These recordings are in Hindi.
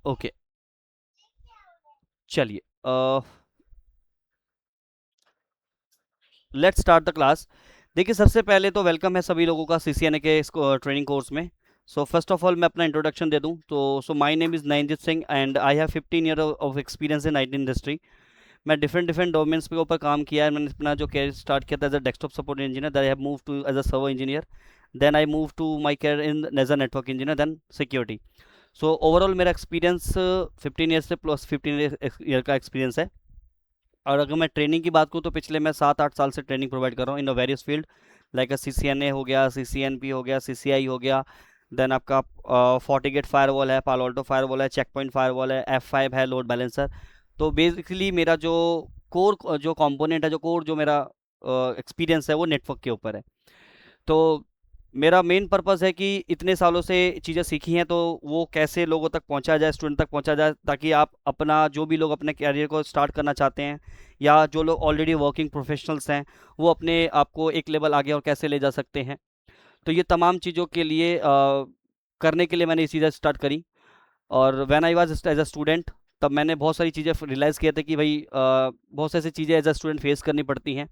ओके, चलिए लेट्स स्टार्ट द क्लास। देखिए, सबसे पहले तो वेलकम है सभी लोगों का सीसीएनए के इस ट्रेनिंग कोर्स में। सो फर्स्ट ऑफ ऑल मैं अपना इंट्रोडक्शन दे दूं तो my name is Nayanjit Singh and I have 15 year of experience in IT industry. मैं डिफरेंट डिफरेंट डोमेन्स के ऊपर काम किया है। मैंने अपना जो कैरियर स्टार्ट किया था as a desktop support engineer, that I have move to as a server engineer. Then I move to my career in as a network engineer, then security. So overall मेरा एक्सपीरियंस 15 ईयर से प्लस 15 ईयर का एक्सपीरियंस है। और अगर मैं ट्रेनिंग की बात करूँ तो पिछले मैं 7-8 साल से ट्रेनिंग प्रोवाइड कर रहा हूँ in various field, like C C N A हो गया, सी सी एन पी हो गया, सी सी आई हो गया। देन आपका फोर्टिगेट फायरवॉल है, पालो अल्टो फायरवॉल है, चेक पॉइंट फायरवॉल है, F5 है, लोड बैलेंसर। तो बेसिकली मेरा जो कोर जो कंपोनेंट है, जो कोर जो मेरा एक्सपीरियंस है वो नेटवर्क के ऊपर है। तो मेरा मेन पर्पस है कि इतने सालों से चीज़ें सीखी हैं तो वो कैसे लोगों तक पहुंचा जाए, स्टूडेंट तक पहुंचा जाए, ताकि आप अपना जो भी लोग अपने कैरियर को स्टार्ट करना चाहते हैं या जो लोग ऑलरेडी वर्किंग प्रोफेशनल्स हैं वो अपने आप को एक लेवल आगे और कैसे ले जा सकते हैं। तो ये तमाम चीज़ों के लिए करने के लिए मैंने ये चीज़ें स्टार्ट करी। और when I was as a student, तब मैंने बहुत सारी चीज़ें रियलाइज़ किया था कि भाई बहुत सी ऐसी चीज़ें एज अ स्टूडेंट फेस करनी पड़ती हैं।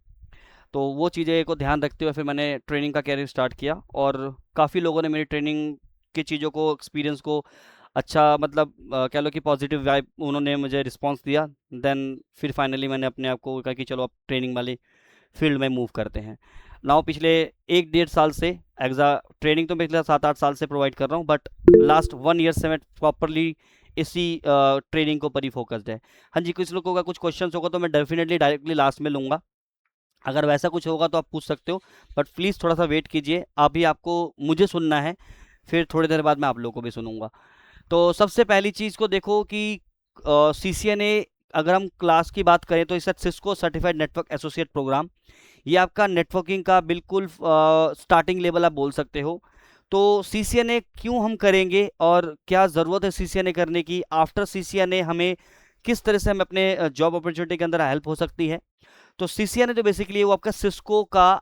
तो वो चीज़ें को ध्यान रखते हुए फिर मैंने ट्रेनिंग का कैरियर स्टार्ट किया और काफ़ी लोगों ने मेरी ट्रेनिंग की चीज़ों को, एक्सपीरियंस को अच्छा, मतलब कह लो कि पॉजिटिव वाइब उन्होंने मुझे रिस्पांस दिया। देन फिर फाइनली मैंने अपने आप को कहा कि चलो अब ट्रेनिंग वाली फील्ड में मूव करते हैं। नाउ पिछले 1-1.5 साल से एग्जा ट्रेनिंग तो पिछले 7-8 साल से प्रोवाइड कर रहा हूँ, बट लास्ट 1 ईयर से मैं प्रॉपरली इसी ट्रेनिंग को पर ही फोकस्ड है। हाँ जी, कुछ लोगों का कुछ क्वेश्चन होगा तो मैं डेफिनेटली डायरेक्टली लास्ट में लूँगा। अगर वैसा कुछ होगा तो आप पूछ सकते हो, बट प्लीज़ थोड़ा सा वेट कीजिए। अभी आपको मुझे सुनना है, फिर थोड़ी देर बाद मैं आप लोगों को भी सुनूंगा। तो सबसे पहली चीज़ को देखो कि सी सी एन ए, अगर हम क्लास की बात करें तो इसे Cisco certified network associate programme, ये आपका नेटवर्किंग का बिल्कुल स्टार्टिंग लेवल आप बोल सकते हो। तो सी सी एन ए क्यों हम करेंगे और क्या ज़रूरत है सी सी एन ए करने की, आफ्टर सी सी एन ए हमें किस तरह से हमें अपने जॉब अपॉर्चुनिटी के अंदर हेल्प हो सकती है। तो सीसीएन है जो बेसिकली वो आपका सिस्को का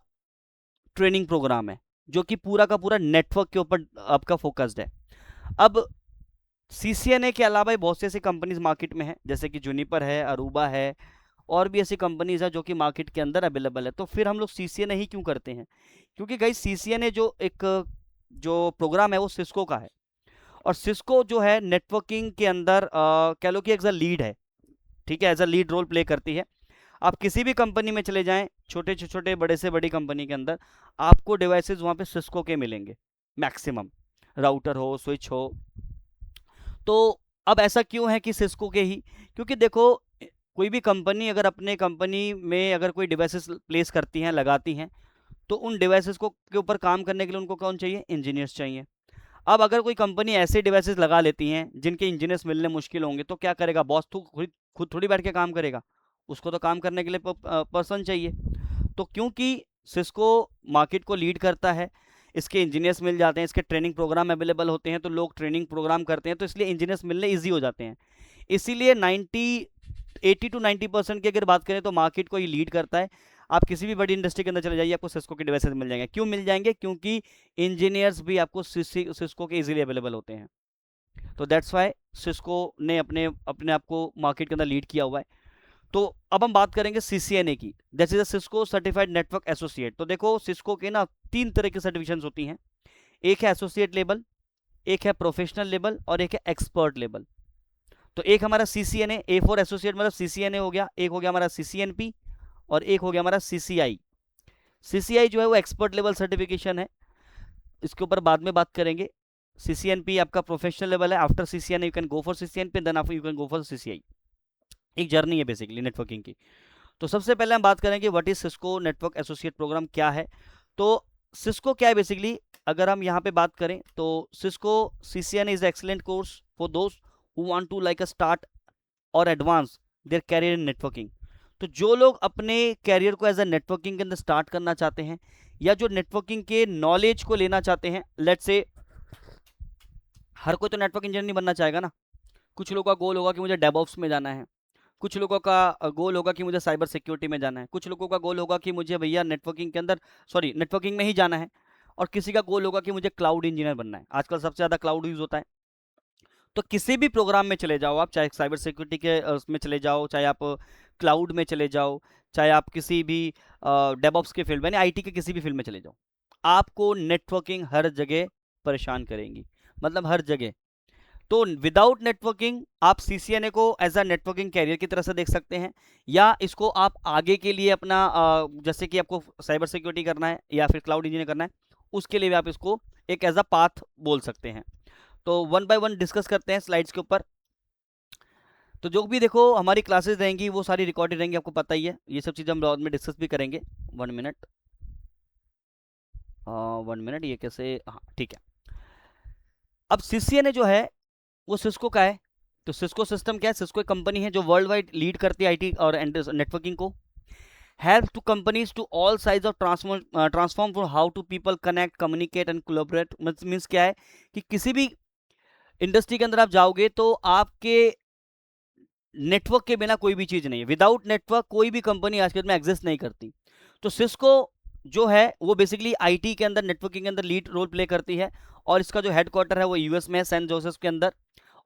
ट्रेनिंग प्रोग्राम है, जो कि पूरा का पूरा नेटवर्क के ऊपर आपका फोकस्ड है। अब सीसीएनए के अलावा बहुत सी ऐसी कंपनीज मार्केट में है, जैसे कि जूनिपर है, अरूबा है, और भी ऐसी कंपनीज है जो कि मार्केट के अंदर अवेलेबल है। तो फिर हम लोग सीसीएनए ही क्यों करते हैं? क्योंकि गाइस सीसीएनए जो एक जो प्रोग्राम है वो सिस्को का है, और सिस्को जो है नेटवर्किंग के अंदर कह लो कि एज अ लीड है। ठीक है, as a lead role play करती है। आप किसी भी कंपनी में चले जाएं, छोटे से छोटे, बड़े से बड़ी कंपनी के अंदर, आपको डिवाइसेस वहां पे सिस्को के मिलेंगे मैक्सिमम, राउटर हो, स्विच हो। तो अब ऐसा क्यों है कि सिस्को के ही? क्योंकि देखो, कोई भी कंपनी अगर अपने कंपनी में अगर कोई डिवाइसेस प्लेस करती हैं, लगाती हैं, तो उन डिवाइसेस को के ऊपर काम करने के लिए उनको कौन चाहिए? इंजीनियर्स चाहिए। अब अगर कोई कंपनी ऐसे डिवाइसेस लगा लेती हैं जिनके इंजीनियर्स मिलने मुश्किल होंगे, तो क्या करेगा बॉस? तो खुद खुद थोड़ी बैठ के काम करेगा, उसको तो काम करने के लिए पर्सन चाहिए। तो क्योंकि सिस्को मार्केट को लीड करता है, इसके इंजीनियर्स मिल जाते हैं, इसके ट्रेनिंग प्रोग्राम अवेलेबल होते हैं, तो लोग ट्रेनिंग प्रोग्राम करते हैं, तो इसलिए इंजीनियर्स मिलने ईजी हो जाते हैं। इसीलिए 80 to 90% की अगर बात करें तो मार्केट को ये लीड करता है। आप किसी भी बड़ी इंडस्ट्री के अंदर चले जाइए, आपको सिस्को के डिवाइसेस मिल जाएंगे। क्यों मिल जाएंगे? क्योंकि इंजीनियर्स भी आपको सिस्को के इजीली अवेलेबल होते हैं। तो दैट्स वाई सिस्को ने अपने अपने आप को मार्केट के अंदर लीड किया हुआ है। तो अब हम बात करेंगे सीसीएनए की, that is a Cisco certified network associate. तो देखो, सिस्को के ना 3 तरह की सर्टिफिकेशन होती हैं। एक है एसोसिएट लेवल, एक है प्रोफेशनल लेवल, और एक है एक्सपर्ट लेवल। तो एक हमारा सीसीएनए, ए फॉर एसोसिएट मतलब सीसीएनए हो गया, एक हो गया हमारा सीसीएनपी, और एक हो गया हमारा सीसीआई। सीसीआई जो है वो एक्सपर्ट लेवल सर्टिफिकेशन है, इसके ऊपर बाद में बात करेंगे। सीसीएनपी आपका प्रोफेशनल लेवल है। After CCNA you can go for CCNP, then after you can go for CCIE. एक जर्नी है बेसिकली नेटवर्किंग की। तो सबसे पहले हम बात करेंगे what is Cisco network associate programme क्या है। तो सिस्को क्या है बेसिकली, अगर हम यहाँ पे बात करें तो Cisco CCN is excellent course for those who want to like a start or advance their career in networking. तो जो लोग अपने कैरियर को एज अ नेटवर्किंग के अंदर स्टार्ट करना चाहते हैं, या जो नेटवर्किंग के नॉलेज को लेना चाहते हैं, लेट्स से हर कोई तो नेटवर्क इंजीनियर नहीं बनना चाहेगा ना। कुछ लोगों का गोल होगा कि मुझे डेवऑप्स में जाना है, कुछ लोगों का गोल होगा कि मुझे साइबर सिक्योरिटी में जाना है, कुछ लोगों का गोल होगा कि मुझे भैया नेटवर्किंग के अंदर, सॉरी, नेटवर्किंग में ही जाना है, और किसी का गोल होगा कि मुझे क्लाउड इंजीनियर बनना है। आजकल सबसे ज़्यादा क्लाउड यूज़ होता है। तो किसी भी प्रोग्राम में चले जाओ आप, चाहे साइबर सिक्योरिटी के उसमें चले जाओ, चाहे आप क्लाउड में चले जाओ, चाहे आप किसी भी डेवऑप्स के फील्ड में, यानी आईटी के किसी भी फील्ड में चले जाओ, आपको नेटवर्किंग हर जगह परेशान करेंगी, मतलब हर जगह। तो विदाउट नेटवर्किंग आप सीसीएनए को एज अ नेटवर्किंग कैरियर की तरह से देख सकते हैं, या इसको आप आगे के लिए अपना जैसे कि आपको साइबर सिक्योरिटी करना है या फिर क्लाउड इंजीनियर करना है, उसके लिए भी आप इसको एक एज अ पाथ बोल सकते हैं। तो वन बाय वन डिस्कस करते हैं स्लाइड्स के ऊपर। तो जो भी देखो हमारी क्लासेस रहेंगी वो सारी रिकॉर्डेड रहेंगी, आपको पता ही है, ये सब चीज़ हम बाद में डिस्कस भी करेंगे। 1 मिनट, 1 मिनट, ये कैसे, हाँ ठीक है। अब सीसीएनए जो है वो सिस्को का है। तो सिस्को सिस्टम क्या है? सिस्को एक कंपनी है जो वर्ल्ड वाइड लीड करती है आईटी और नेटवर्किंग को। Help to companies to all size of transform for how to people connect, communicate and collaborate. Means क्या है कि किसी भी इंडस्ट्री के अंदर आप जाओगे तो आपके नेटवर्क के बिना कोई भी चीज नहीं है। विदाउट नेटवर्क कोई भी कंपनी आज के डेट में एग्जिस्ट नहीं करती। तो सिस्को जो है वो बेसिकली आईटी के अंदर, नेटवर्किंग के अंदर लीड रोल प्ले करती है, और इसका जो हेडक्वार्टर है वो यूएस में है, सैन जोसेफ के अंदर।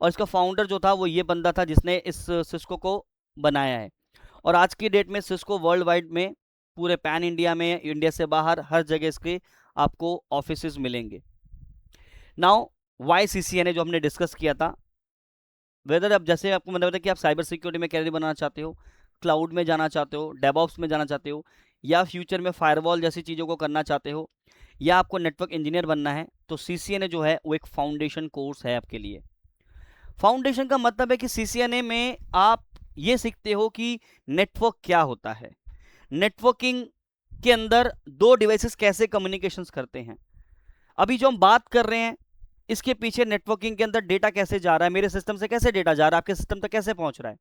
और इसका फाउंडर जो था वो ये बंदा था जिसने इस सिस्को को बनाया है। और आज की डेट में सिस्को वर्ल्ड वाइड में, पूरे पैन इंडिया में, इंडिया से बाहर हर जगह इसके आपको ऑफिसेज मिलेंगे। नाउ वाई सीसीएनए जो हमने डिस्कस किया था, वेदर अब जैसे आपको मैंने बताया कि आप साइबर सिक्योरिटी में कैरियर बनाना चाहते हो, क्लाउड में जाना चाहते हो, डेवऑप्स में जाना चाहते हो, या फ्यूचर में फायरवॉल जैसी चीज़ों को करना चाहते हो, या आपको नेटवर्क इंजीनियर बनना है, तो सीसीएनए जो है वो एक फाउंडेशन कोर्स है आपके लिए। फाउंडेशन का मतलब है कि सीसीएनए में आप ये सीखते हो कि नेटवर्क क्या होता है, नेटवर्किंग के अंदर दो डिवाइसेस कैसे कम्युनिकेशंस करते हैं। अभी जो हम बात कर रहे हैं इसके पीछे नेटवर्किंग के अंदर डेटा कैसे जा रहा है, मेरे सिस्टम से कैसे डेटा जा रहा है, आपके सिस्टम तक कैसे पहुंच रहा है,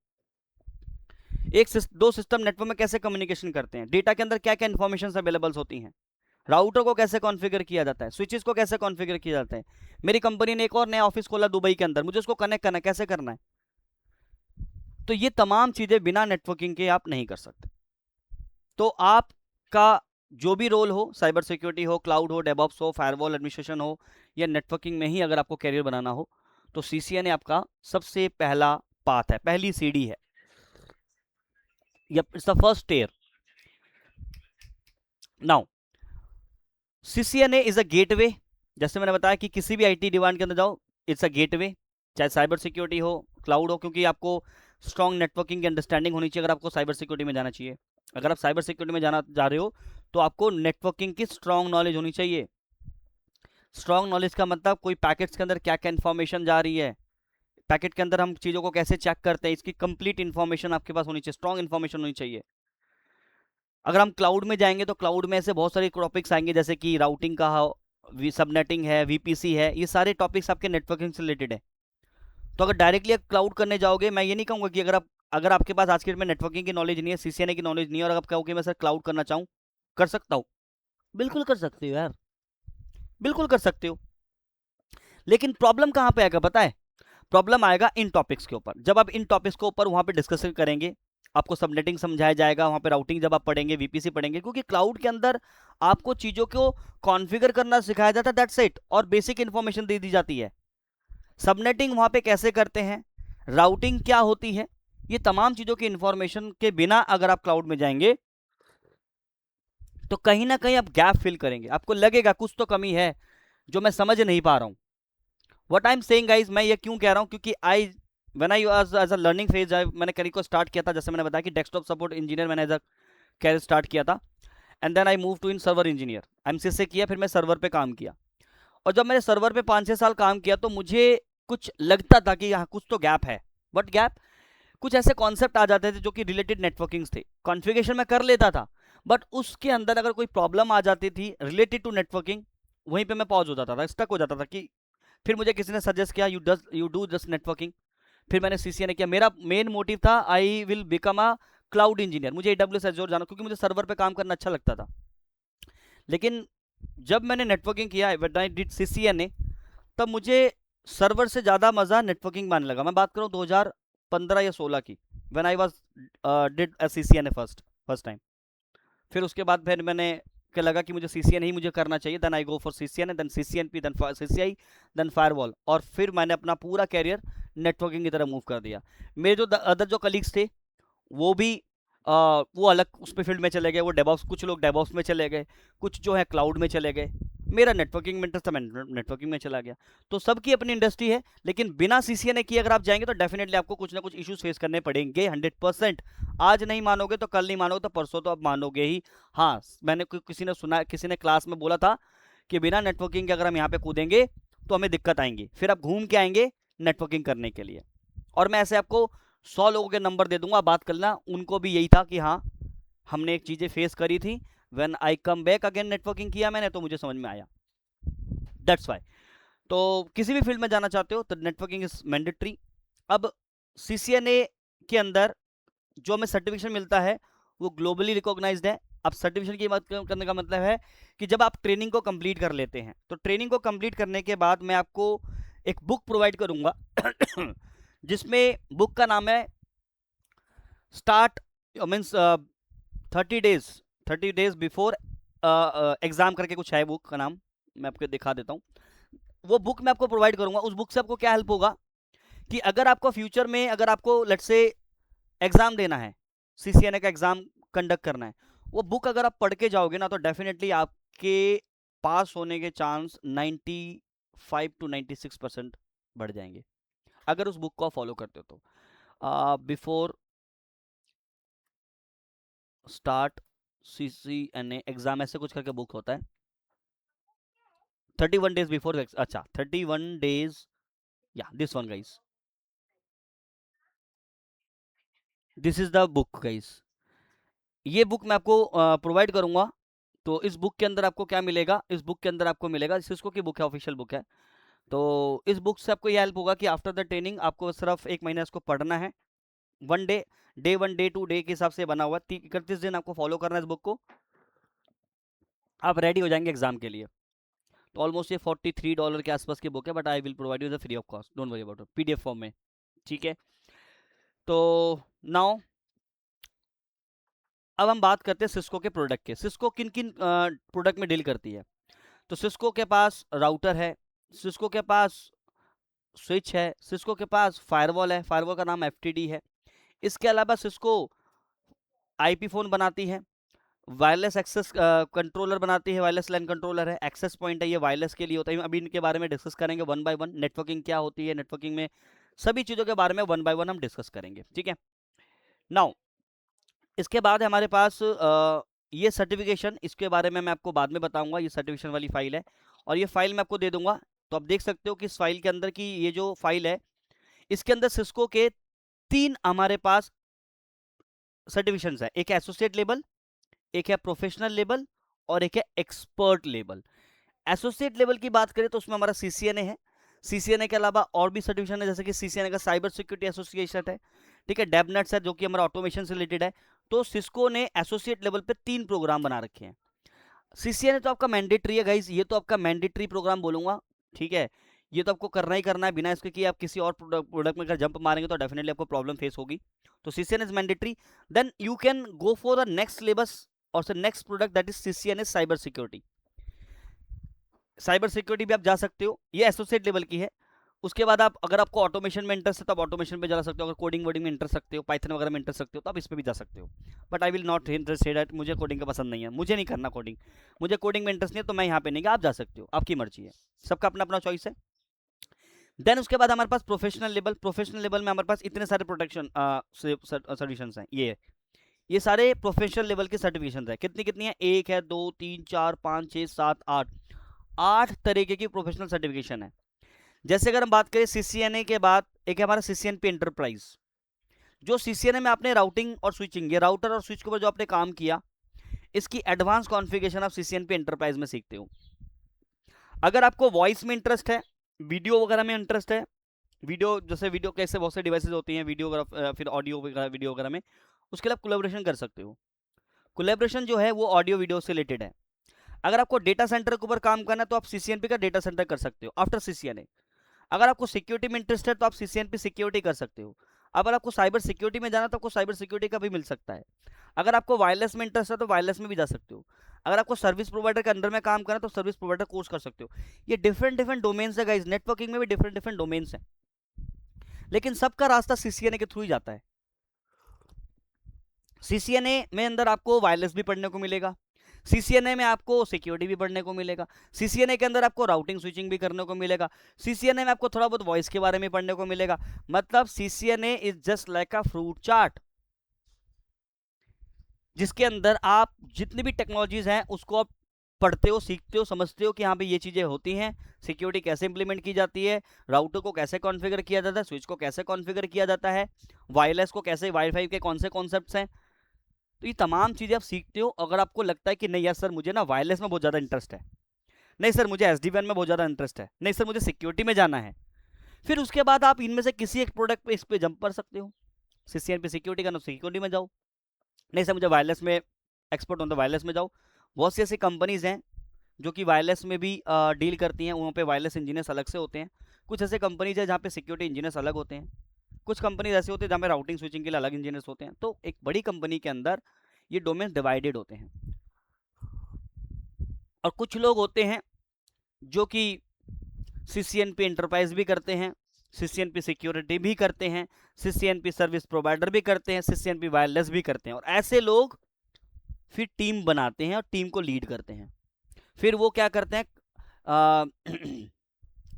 दो सिस्टम नेटवर्क में कैसे कम्युनिकेशन करते हैं, डेटा के अंदर क्या क्या इंफॉर्मेशन अवेलेबल होती हैं, राउटर को कैसे कॉन्फ़िगर किया जाता है, स्विचेस को कैसे कॉन्फ़िगर किया जाता है। मेरी कंपनी ने एक और नया ऑफिस खोला दुबई के अंदर, मुझे उसको कनेक्ट करना है, कैसे करना है। तो ये तमाम चीजें बिना नेटवर्किंग के आप नहीं कर सकते। तो आपका जो भी रोल हो, साइबर सिक्योरिटी हो, क्लाउड हो, डेवऑप्स हो, फायरवॉल एडमिनिस्ट्रेशन हो, या नेटवर्किंग में ही अगर आपको कैरियर बनाना हो, तो सीसीएनए आपका सबसे पहला पाथ है, पहली सीढ़ी है, it's the first stair. Now CCNA is a gateway. जैसे मैंने बताया कि किसी भी आईटी डिमांड के अंदर जाओ, इट्स अ गेटवे, चाहे साइबर सिक्योरिटी हो, क्लाउड हो, क्योंकि आपको स्ट्रॉन्ग नेटवर्किंग की अंडरस्टैंडिंग होनी चाहिए अगर आपको साइबर सिक्योरिटी में जाना चाहिए। अगर आप साइबर सिक्योरिटी में जा रहे हो तो आपको नेटवर्किंग की स्ट्रॉन्ग नॉलेज होनी चाहिए। स्ट्रॉन्ग नॉलेज का मतलब कोई पैकेट्स के अंदर क्या क्या इन्फॉर्मेशन जा रही है, पैकेट के अंदर हम चीज़ों को कैसे चेक करते हैं, इसकी कंप्लीट इन्फॉर्मेशन आपके पास होनी चाहिए, स्ट्रॉन्ग इन्फॉर्मेशन होनी चाहिए। अगर हम क्लाउड में जाएंगे तो क्लाउड में ऐसे बहुत सारे टॉपिक्स आएंगे, जैसे कि राउटिंग का, सबनेटिंग है, वीपीसी है, ये सारे टॉपिक्स आपके नेटवर्किंग से रिलेटेड है। तो अगर डायरेक्टली आप क्लाउड करने जाओगे, मैं ये नहीं कहूँगा कि अगर आपके पास आज के डेट में नेटवर्किंग की नॉलेज नहीं है, सीसीएनए की नॉलेज नहीं है, और आप कहोगे मैं सर क्लाउड करना चाहूँ, कर सकता हूँ, बिल्कुल कर सकते हो यार, बिल्कुल कर सकते हो। लेकिन प्रॉब्लम कहाँ पे आएगा पता है? प्रॉब्लम आएगा इन टॉपिक्स के ऊपर। जब आप इन टॉपिक्स के ऊपर वहाँ पे डिस्कशन करेंगे, आपको सबनेटिंग समझाया जाएगा, वहाँ पे राउटिंग जब आप पढ़ेंगे, वीपीसी पढ़ेंगे, क्योंकि क्लाउड के अंदर आपको चीज़ों को कॉन्फ़िगर करना सिखाया जाता है, दैट्स इट, और बेसिक इन्फॉर्मेशन दे दी जाती है। सबनेटिंग वहाँ पे कैसे करते हैं, राउटिंग क्या होती है, ये तमाम चीज़ों की इन्फॉर्मेशन के बिना अगर आप क्लाउड में जाएंगे तो कहीं ना कहीं आप गैप फिल करेंगे, आपको लगेगा कुछ तो कमी है जो मैं समझ नहीं पा रहा हूँ। What I am saying guys, मैं ये क्यों कह रहा हूँ, क्योंकि when I was as a learning phase, मैंने करियर को स्टार्ट किया था, जैसे मैंने बताया कि डेस्कटॉप सपोर्ट इंजीनियर मैंने एज अ कैरियर स्टार्ट किया था, and then I move to in server engineer, MCS से किया, फिर मैं सर्वर पे काम किया। और जब मैंने सर्वर पे 5-6 साल काम किया तो मुझे कुछ लगता था कि यहाँ कुछ तो गैप है। बट गैप, कुछ ऐसे कॉन्सेप्ट आ जाते थे जो कि रिलेटेड नेटवर्किंग थे, कॉन्फ़िगरेशन मैं कर लेता था, बट उसके अंदर अगर कोई प्रॉब्लम आ जाती थी रिलेटेड टू नेटवर्किंग, वहीं पे मैं पॉज हो जाता था, स्टक हो जाता था। कि फिर मुझे किसी ने सजेस्ट किया यू डू जस्ट नेटवर्किंग, फिर मैंने सीसीएनए किया। मेरा मेन मोटिव था I will become a cloud engineer, मुझे एडब्ल्यूएस एज़्योर जाना, क्योंकि मुझे सर्वर पे काम करना अच्छा लगता था। लेकिन जब मैंने नेटवर्किंग किया, व्हेन आई डिड सीसीएनए, तब मुझे सर्वर से ज़्यादा मज़ा नेटवर्किंग में आने लगा। मैं बात करूँ 2015 या 16 की, when I was did CCNA first time. फिर उसके बाद फिर मैंने कि लगा कि मुझे सीसीएन ही मुझे करना चाहिए, then I go for CCN, then CCNP, then CCIE, then firewall, और फिर मैंने अपना पूरा कैरियर नेटवर्किंग की तरफ मूव कर दिया। मेरे जो अदर जो कलीग्स थे वो भी वो अलग उस पे फील्ड में चले गए, वो डेवऑप्स, कुछ लोग डेवऑप्स में चले गए, कुछ जो है क्लाउड में चले गए। मेरा नेटवर्किंग में इंटरेस्ट था, मैं नेटवर्किंग में चला गया। तो सबकी अपनी इंडस्ट्री है, लेकिन बिना सीसीएनए किए अगर आप जाएंगे तो डेफिनेटली आपको कुछ ना कुछ इश्यूज फेस करने पड़ेंगे 100%। आज नहीं मानोगे तो कल नहीं मानोगे तो परसों तो आप मानोगे ही। हाँ, मैंने किसी ने सुना, किसी ने क्लास में बोला था कि बिना नेटवर्किंग के अगर हम यहाँ पे कूदेंगे तो हमें दिक्कत आएंगी, फिर आप घूम के आएंगे नेटवर्किंग करने के लिए। और मैं ऐसे आपको 100 लोगों के नंबर दे दूंगा, बात करना, उनको भी यही था कि हाँ हमने एक चीजें फेस करी थी, when I come back again networking किया मैंने तो मुझे समझ में आया। That's why. तो किसी भी फील्ड में जाना चाहते हो तो नेटवर्किंग इज मैंडेटरी। अब सीसीएनए के अंदर जो हमें सर्टिफिकेशन मिलता है वो ग्लोबली रिकॉग्नाइज्ड है। अब सर्टिफिकेशन की बात करने का मतलब है कि जब आप ट्रेनिंग को कंप्लीट कर लेते हैं तो ट्रेनिंग को कंप्लीट करने के बाद मैं आपको एक बुक प्रोवाइड करूंगा जिसमें बुक का नाम है start means 30 days before exam करके कुछ है बुक का नाम, मैं आपको दिखा देता हूँ। वो बुक मैं आपको प्रोवाइड करूंगा। उस बुक से आपको क्या हेल्प होगा कि अगर आपको फ्यूचर में अगर आपको लेट्स से एग्जाम देना है, सीसीएनए का एग्जाम कंडक्ट करना है, वो बुक अगर आप पढ़ के जाओगे ना तो डेफिनेटली आपके पास होने के चांस 95 to 96% बढ़ जाएंगे अगर उस बुक को फॉलो करते हो तो। बिफोर स्टार्ट सीसीएनए एग्जाम ऐसे कुछ करके बुक होता है, 31 डेज बिफोर, अच्छा 31 डेज, या this one guys, this is the book guys. ये बुक मैं आपको प्रोवाइड करूंगा। तो इस बुक के अंदर आपको क्या मिलेगा, इस बुक के अंदर आपको मिलेगा, सिस्को की बुक है, ऑफिशियल बुक है। तो इस बुक से आपको ये हेल्प होगा कि आफ्टर द ट्रेनिंग आपको सिर्फ 1 महीना इसको पढ़ना है। One day, day 1 day 2 day के हिसाब से बना हुआ, 31 दिन आपको फॉलो करना है इस बुक को, आप रेडी हो जाएंगे एग्जाम के लिए। तो ऑलमोस्ट ये $43 के आसपास की बुक है, but I will provide you the free of cost, don't worry about it, PDF form में, ठीक है। तो नाउ अब हम बात करते हैं सिस्को के प्रोडक्ट के। सिस्को किन किन प्रोडक्ट में डील करती है। तो सिस्को के पास राउटर है, सिस्को के पास स्विच है, सिस्को के पास फायरवॉल है, फायरवॉल का नाम एफटीडी है। इसके अलावा सिस्को आईपी फोन बनाती है, वायरलेस एक्सेस कंट्रोलर बनाती है, वायरलेस लैन कंट्रोलर है, एक्सेस पॉइंट है, ये वायरलेस के लिए होता है। अभी इनके बारे में डिस्कस करेंगे वन बाय वन, नेटवर्किंग क्या होती है, नेटवर्किंग में सभी चीज़ों के बारे में वन बाय वन हम डिस्कस करेंगे, ठीक है। नाउ इसके बाद है हमारे पास ये सर्टिफिकेशन, इसके बारे में मैं आपको बाद में बताऊंगा, ये सर्टिफिकेशन वाली फाइल है और ये फाइल मैं आपको दे दूंगा। तो आप देख सकते हो कि इस फाइल के अंदर की ये जो फाइल है, इसके अंदर सिस्को के 3 हमारे पास सर्टिफिकेशंस है, एक है एसोसिएट लेवल, एक है प्रोफेशनल लेवल और एक है एक्सपर्ट लेवल। एसोसिएट लेवल की बात करें तो उसमें हमारा सीसीएनए है, सीसीएनए के अलावा और भी सर्टिफिकेशन है, जैसे कि सीसीएनए का साइबर सिक्योरिटी एसोसिएशन है, ठीक है, डेवनेट्स है जो कि हमारा ऑटोमेशन से रिलेटेड है। तो सिस्को ने एसोसिएट लेवल पे 3 प्रोग्राम बना रखे हैं। सीसीएनए तो आपका मैंडेटरी है गाइज, ये तो आपका मैंडेटरी प्रोग्राम बोलूंगा, ठीक है, ये तो आपको करना ही करना है, बिना इसके कि आप किसी और प्रोडक्ट में अगर जंप मारेंगे तो डेफिनेटली आपको प्रॉब्लम फेस होगी। तो CCNA is mandatory, then you can go for the next syllabus और next product that is CCNA cyber security. Cyber security भी आप जा सकते हो, ये एसोसिएट लेवल की है। उसके बाद आप अगर आपको ऑटोमेशन में इंटरेस्ट है तो आप ऑटोमेशन पे जा सकते हो, अगर कोडिंग वोडिंग में इंटरेस्ट रखते हो, पाइथन वगैरह में इंटरेस्ट रखते हो तो आप इस पे भी जा सकते हो। But I will not interested at, मुझे कोडिंग का पसंद नहीं है, मुझे नहीं करना कोडिंग, मुझे कोडिंग में इंटरेस्ट नहीं है, तो मैं यहाँ पे नहीं गया, आप जा सकते हो, आपकी मर्जी है, सबका अपना अपना चॉइस है। देन उसके बाद हमारे पास प्रोफेशनल लेवल, प्रोफेशनल लेवल में हमारे पास इतने सारे प्रोटेक्शन सर्टिफिकेशन हैं, ये सारे प्रोफेशनल लेवल के सर्टिफिकेशन है। कितनी कितनी है, 1 है, 2 3 4 5 6 7 8 तरीके की प्रोफेशनल सर्टिफिकेशन है। जैसे अगर हम बात करें सीसीएनए के बाद एक है हमारा सीसीएनपी एंटरप्राइज, जो सीसीएनए में आपने राउटिंग और स्विचिंग, ये राउटर और स्विच के ऊपर जो आपने काम किया, इसकी एडवांस कॉन्फ़िगरेशन आप सीसीएनपी एंटरप्राइज में सीखते हो। अगर आपको वॉइस में इंटरेस्ट है, वीडियो वगैरह में इंटरेस्ट है, वीडियो जैसे वीडियो कैसे बहुत से डिवाइसेज होती हैं वीडियो वगैरह, फिर ऑडियो वगैरह वीडियो वगैरह में, उसके लिए आप कोलैबोरेशन कर सकते हो। कोलैबोरेशन जो है वो ऑडियो वीडियो से रिलेटेड है। अगर आपको डेटा सेंटर के ऊपर काम करना है तो आप सीसीएनपी का डेटा सेंटर कर सकते हो आफ्टर सीसीएनए। अगर आपको सिक्योरिटी में इंटरेस्ट है तो आप सीसीएनपी सिक्योरिटी कर सकते हो। अगर आपको साइबर सिक्योरिटी में जाना तो आपको साइबर सिक्योरिटी का भी मिल सकता है। अगर आपको वायरलेस में इंटरेस्ट है तो वायरलेस में भी जा सकते हो। अगर आपको सर्विस प्रोवाइडर के अंडर में काम करना है तो सर्विस प्रोवाइडर कोर्स कर सकते हो। ये डिफरेंट डिफरेंट डोमेन्स है गाइस, नेटवर्किंग में भी डिफरेंट डिफरेंट डोमेन्स हैं, लेकिन सबका रास्ता सीसीएनए के थ्रू ही जाता है। सीसीएनए में अंदर आपको वायरलेस भी पढ़ने को मिलेगा, सीसीएनए में आपको सिक्योरिटी भी पढ़ने को मिलेगा, सीसीएनए के अंदर आपको राउटिंग स्विचिंग भी करने को मिलेगा, सीसीएनए में आपको थोड़ा बहुत वॉइस के बारे में पढ़ने को मिलेगा। मतलब CCNA is just like a fruit chaat, जिसके अंदर आप जितनी भी टेक्नोलॉजीज हैं उसको आप पढ़ते हो, सीखते हो, समझते हो कि हाँ भाई ये चीजें होती हैं, सिक्योरिटी कैसे इंप्लीमेंट की जाती है, राउटर को कैसे कॉन्फ़िगर किया जाता है, स्विच को कैसे कॉन्फ़िगर किया जाता है, वायरलेस को कैसे, वाईफाई के कौन से कॉन्सेप्ट्स हैं। तो ये तमाम चीजें आप सीखते हो। अगर आपको लगता है कि नहीं यार सर मुझे ना वायरलेस में बहुत ज्यादा इंटरेस्ट है, नहीं सर मुझे SD-WAN में बहुत ज्यादा इंटरेस्ट है, नहीं सर मुझे सिक्योरिटी में जाना है, फिर उसके बाद आप इनमें से किसी एक प्रोडक्ट पे इस पे जंप कर सकते हो। सीसीएनए सिक्योरिटी करना, सिक्योरिटी में जाओ। नहीं सर मुझे वायरलेस में एक्सपर्ट होना, वायरलेस में जाओ। बहुत सी ऐसी कंपनीज हैं जो कि वायरलेस में भी डील करती हैं, वहाँ पे वायरलेस इंजीनियर्स अलग से होते हैं। कुछ ऐसे कंपनीज है जहाँ पे सिक्योरिटी इंजीनियर्स अलग होते हैं, कुछ कंपनीज ऐसे होते हैं जहाँ पे राउटिंग स्विचिंग के लिए अलग इंजीनियर्स होते हैं। तो एक बड़ी कंपनी के अंदर ये डोमेन डिवाइडेड होते हैं। और कुछ लोग होते हैं जो कि सीसीएनपी एंटरप्राइज भी करते हैं, सीसीएनपी सिक्योरिटी भी करते हैं, सीसीएनपी सर्विस प्रोवाइडर भी करते हैं, सीसीएनपी वायरलेस भी करते हैं। और ऐसे लोग फिर टीम बनाते हैं और टीम को लीड करते हैं। फिर वो क्या करते हैं,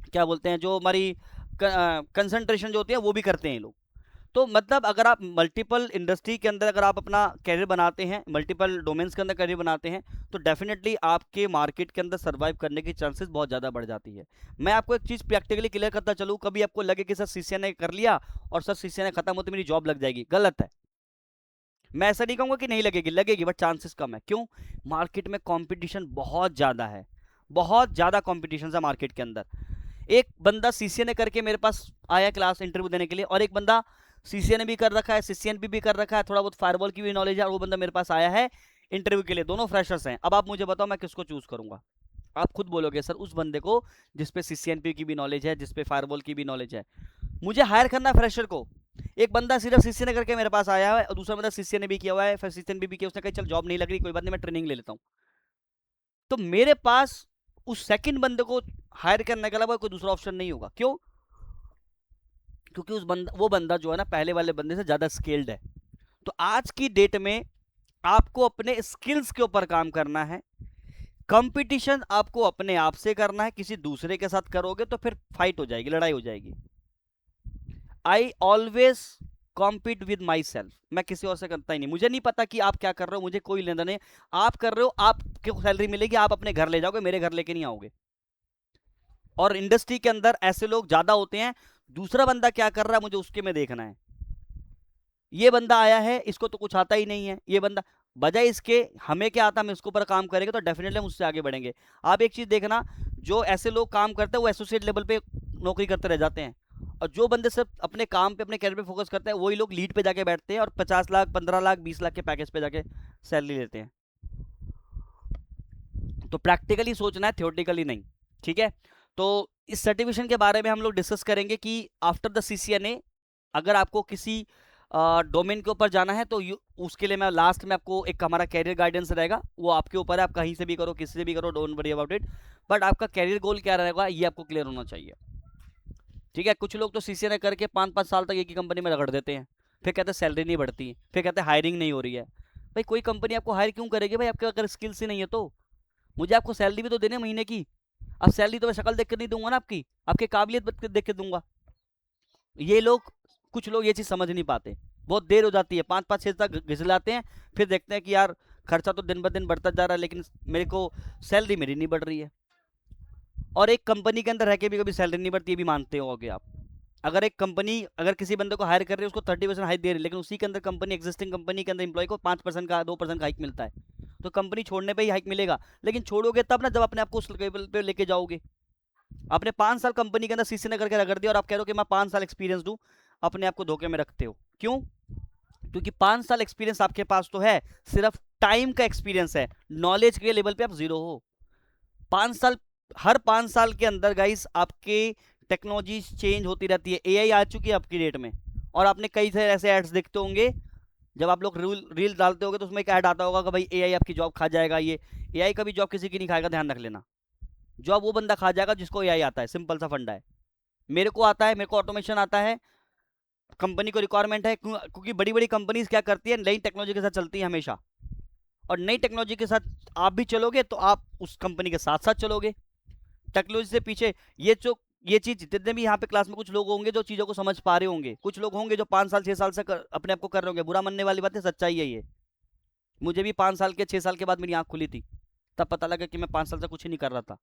क्या बोलते हैं, जो हमारी कंसंट्रेशन जो होती है वो भी करते हैं ये लोग। तो मतलब अगर आप मल्टीपल इंडस्ट्री के अंदर अगर आप अपना कैरियर बनाते हैं, मल्टीपल डोमेन्स के अंदर कैरियर बनाते हैं, तो डेफिनेटली आपके मार्केट के अंदर सर्वाइव करने की चांसेस बहुत ज़्यादा बढ़ जाती है। मैं आपको एक चीज़ प्रैक्टिकली क्लियर करता चलूँ, कभी आपको लगे कि सर सीसीएनए कर लिया और सर सीसीएनए खत्म होते मेरी जॉब लग जाएगी, गलत है। मैं ऐसा नहीं कहूँगा कि नहीं लगेगी, लगेगी, बट चांसेस कम है। क्यों? मार्केट में कॉम्पिटिशन बहुत ज़्यादा है, बहुत ज़्यादा कॉम्पिटिशन है मार्केट के अंदर। एक बंदा सीसीएनए करके मेरे पास आया क्लास इंटरव्यू देने के लिए, और एक बंदा सीसीएनए भी कर रखा है, सीसीएनपी भी कर रखा है, थोड़ा बहुत फायरवॉल की भी नॉलेज है, और वो बंदा मेरे पास आया है इंटरव्यू के लिए। दोनों फ्रेशर्स हैं। अब आप मुझे बताओ मैं किसको चूज करूंगा? आप खुद बोलोगे सर उस बंदे को जिसपे सीसीएनपी की भी नॉलेज है, जिसपे फायरवॉल की भी नॉलेज है। मुझे हायर करना फ्रेशर को। एक बंदा सिर्फ सीसीएनए करके मेरे पास आया है और दूसरा बंदा सीसीएनए भी किया हुआ है, फिर सीसीएनपी भी किया, उसने कहा चल जॉब नहीं लग रही, कोई बात नहीं मैं ट्रेनिंग ले लेता हूँ। तो मेरे पास उस सेकंड बंदे को हायर करने के अलावा कोई दूसरा ऑप्शन नहीं होगा। क्यों? क्योंकि वो बंदा जो है ना पहले वाले बंदे से ज्यादा स्किल्ड है। तो आज की डेट में आपको अपने स्किल्स के ऊपर काम करना है। कंपटीशन आपको अपने आप से करना है, किसी दूसरे के साथ करोगे तो फिर फाइट हो जाएगी, लड़ाई हो जाएगी। I always compete with my self. मैं किसी और से करता ही नहीं। मुझे नहीं पता कि आप क्या कर रहे हो, मुझे कोई लेना नहीं। आप कर रहे हो, आपको सैलरी मिलेगी, आप अपने घर ले जाओगे, मेरे घर लेके नहीं आओगे। और इंडस्ट्री के अंदर ऐसे लोग ज्यादा होते हैं, दूसरा बंदा क्या कर रहा है मुझे उसके में देखना है। ये बंदा आया है, इसको तो कुछ आता ही नहीं है, ये बंदा, बजाय इसके हमें क्या आता है, हम इसके ऊपर काम करेंगे तो डेफिनेटली हम उससे आगे बढ़ेंगे। आप एक चीज देखना, जो ऐसे लोग काम करते हैं वो एसोसिएट लेवल पे नौकरी करते रह जाते हैं, और जो बंदे सिर्फ अपने काम पे, अपने कैरियर पे फोकस करते हैं, वही लोग लीड पे जाके बैठते हैं और 50 लाख, 15 लाख, 20 लाख के पैकेज पे जाके सैलरी लेते हैं। तो प्रैक्टिकली सोचना है, थ्योरेटिकली नहीं। ठीक है? तो इस सर्टिफिकेशन के बारे में हम लोग डिस्कस करेंगे कि आफ्टर द सीसीएनए अगर आपको किसी डोमेन के ऊपर जाना है तो उसके लिए मैं लास्ट में आपको एक हमारा कैरियर गाइडेंस रहेगा, वो आपके ऊपर है, आप कहीं से भी करो, किसी से भी करो, don't worry about it. But आपका कैरियर गोल क्या रहेगा ये आपको क्लियर होना चाहिए। ठीक है? कुछ लोग तो सीसीएनए करके 5-5 साल तक एक ही कंपनी में रगड़ देते हैं, फिर कहते हैं सैलरी नहीं बढ़ती, फिर कहते हैं हायरिंग नहीं हो रही है। भाई कोई कंपनी आपको हायर क्यों करेगी भाई? आपके अगर स्किल्स ही नहीं है तो मुझे आपको सैलरी भी तो देने महीने की। अब सैलरी तो मैं शक्ल देख कर नहीं दूंगा ना, आपकी आपके काबिलियत देख के दूंगा। ये लोग, कुछ लोग ये चीज समझ नहीं पाते, बहुत देर हो जाती है, 5-5-6 तक घिसलाते हैं, फिर देखते हैं कि यार खर्चा तो दिन ब दिन बढ़ता जा रहा है लेकिन मेरे को सैलरी मेरी नहीं बढ़ रही है। और एक कंपनी के अंदर रह के भी कभी सैलरी नहीं बढ़ती, ये भी मानते होगे आप। अगर एक कंपनी अगर किसी बंदे को हायर कर रही है, उसको 30% हाइक दे रही है, लेकिन उसी के अंदर कंपनी, एग्जिस्टिंग कंपनी के अंदर एम्प्लॉय को 5% का, 2% का हाइक मिलता है, तो कंपनी छोड़ने पे ही हाइक मिलेगा। लेकिन छोड़ोगे तब ना जब अपने आप को उस लेवल पे लेके जाओगे। आपने 5 साल कंपनी के अंदर सीसीएनए करके रगड़ दिया और आप कह रहे हो कि मैं 5 साल एक्सपीरियंस दूं, अपने आप को धोखे में रखते हो। क्यों? क्योंकि 5 साल एक्सपीरियंस आपके पास तो है, सिर्फ टाइम का एक्सपीरियंस है, नॉलेज के लेवल पे आप जीरो हो। 5 साल, हर 5 साल के अंदर गाइस आपके टेक्नोलॉजी चेंज होती रहती है। एआई आ चुकी है आपकी डेट में, और आपने कई सारे ऐसे एड्स देखते होंगे, जब आप लोग रील डालते होंगे तो उसमें एक ऐड आता होगा कि भाई एआई आपकी जॉब खा जाएगा। ये एआई कभी जॉब किसी की नहीं खाएगा, ध्यान रख लेना। जॉब वो बंदा खा जाएगा जिसको एआई आता है, सिंपल सा फंडा है। मेरे को आता है, मेरे को ऑटोमेशन आता है, कंपनी को रिक्वायरमेंट है, क्योंकि बड़ी बड़ी कंपनीज क्या करती है, नई टेक्नोलॉजी के साथ चलती है हमेशा। और नई टेक्नोलॉजी के साथ आप भी चलोगे तो आप उस कंपनी के साथ साथ चलोगे, टेक्नोलॉजी से पीछे। ये चीज जितने भी यहाँ पे क्लास में कुछ लोग होंगे जो चीजों को समझ पा रहे होंगे, कुछ लोग होंगे जो 5 साल 6 साल से अपने आप को कर रहे होंगे। बुरा मानने वाली बात है, सच्चाई है ये। मुझे भी 5 साल के 6 साल के बाद मेरी आंख खुली थी, तब पता लगा कि मैं 5 साल से कुछ ही नहीं कर रहा था।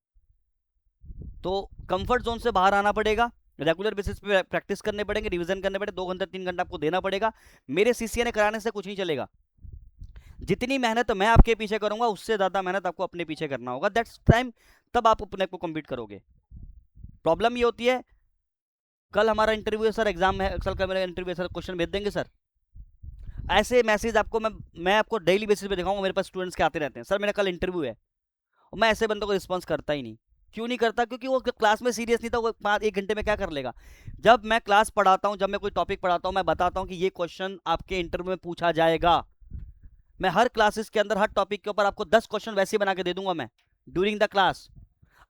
तो कंफर्ट जोन से बाहर आना पड़ेगा, रेगुलर बेसिस पे प्रैक्टिस करने पड़ेंगे, रिवीजन करने पड़े, 2 घंटे 3 घंटा आपको देना पड़ेगा। मेरे सीसीए ने कराने से कुछ नहीं चलेगा। जितनी मेहनत मैं आपके पीछे करूंगा उससे ज्यादा मेहनत आपको अपने पीछे करना होगा। दैट्स टाइम, तब आप अपने को कम्पीट करोगे। प्रॉब्लम ये होती है, कल हमारा इंटरव्यू है सर, एग्जाम है, कल का मेरा इंटरव्यू है सर, क्वेश्चन भेज देंगे सर। ऐसे मैसेज आपको मैं आपको डेली बेसिस पे दिखाऊंगा, मेरे पास स्टूडेंट्स के आते रहते हैं, सर मेरा कल इंटरव्यू है। और मैं ऐसे बंदों को रिस्पॉन्स करता ही नहीं। क्यों नहीं करता? क्योंकि वो क्लास में सीरियस नहीं था, वो 1 घंटे में क्या कर लेगा। जब मैं क्लास पढ़ाता हूँ, जब मैं कोई टॉपिक पढ़ाता हूँ, मैं बताता हूँ कि ये क्वेश्चन आपके इंटरव्यू में पूछा जाएगा। मैं हर क्लासेस के अंदर हर टॉपिक के ऊपर आपको 10 क्वेश्चन वैसे बना के दे दूंगा मैं ड्यूरिंग द क्लास।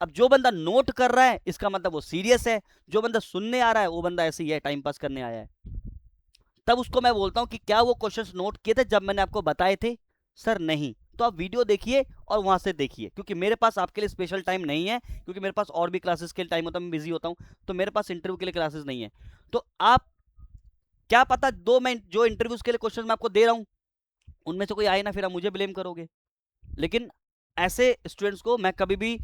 अब जो बंदा नोट कर रहा है इसका मतलब वो सीरियस है, जो बंदा सुनने आ रहा है वो बंदा ऐसे ही है, टाइम पास करने आया है। तब उसको मैं बोलता हूं कि क्या वो क्वेश्चंस नोट किए थे जब मैंने आपको बताए थे? सर नहीं। तो आप वीडियो देखिए और वहां से देखिए, क्योंकि मेरे पास आपके लिए स्पेशल टाइम नहीं है, क्योंकि मेरे पास और भी क्लासेस के लिए टाइम होता है, मैं बिजी होता हूं, तो मेरे पास इंटरव्यू के लिए क्लासेस नहीं है। तो आप क्या पता, मैं जो इंटरव्यूज के लिए क्वेश्चन मैं आपको दे रहा हूं उनमें से कोई आए ना, फिर आप मुझे ब्लेम करोगे। लेकिन ऐसे स्टूडेंट्स को मैं कभी भी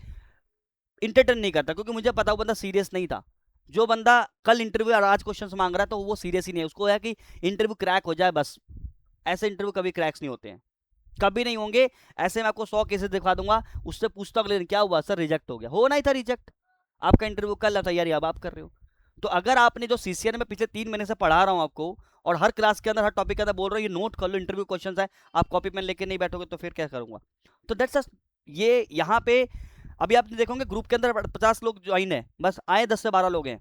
इंटरटेन नहीं करता, क्योंकि मुझे पता वो बंदा सीरियस नहीं था। जो बंदा कल इंटरव्यू और आज क्वेश्चन मांग रहा है तो वो सीरियस ही नहीं है, उसको है कि इंटरव्यू क्रैक हो जाए बस। ऐसे इंटरव्यू कभी क्रैक्स नहीं होते हैं, कभी नहीं होंगे। ऐसे मैं आपको 100 केसेस दिखा दूंगा, उससे पूछता हूं अगले दिन क्या हुआ, सर रिजेक्ट हो गया, होना ही था रिजेक्ट, आपका इंटरव्यू कल था तैयारी अब आप कर रहे हो। तो अगर आपने जो सीसीएन में पिछले 3 महीने से पढ़ा रहा हूं आपको, और हर क्लास के अंदर हर टॉपिक के अंदर बोल रहा हूं ये नोट कर लो, इंटरव्यू क्वेश्चन है, आप कॉपी पेन लेके नहीं बैठोगे तो फिर क्या करूंगा। तो दैट्स ये यहाँ पे अभी आप देखोगे ग्रुप के अंदर 50 लोग ज्वाइन है, बस आए 10 से 12 लोग हैं।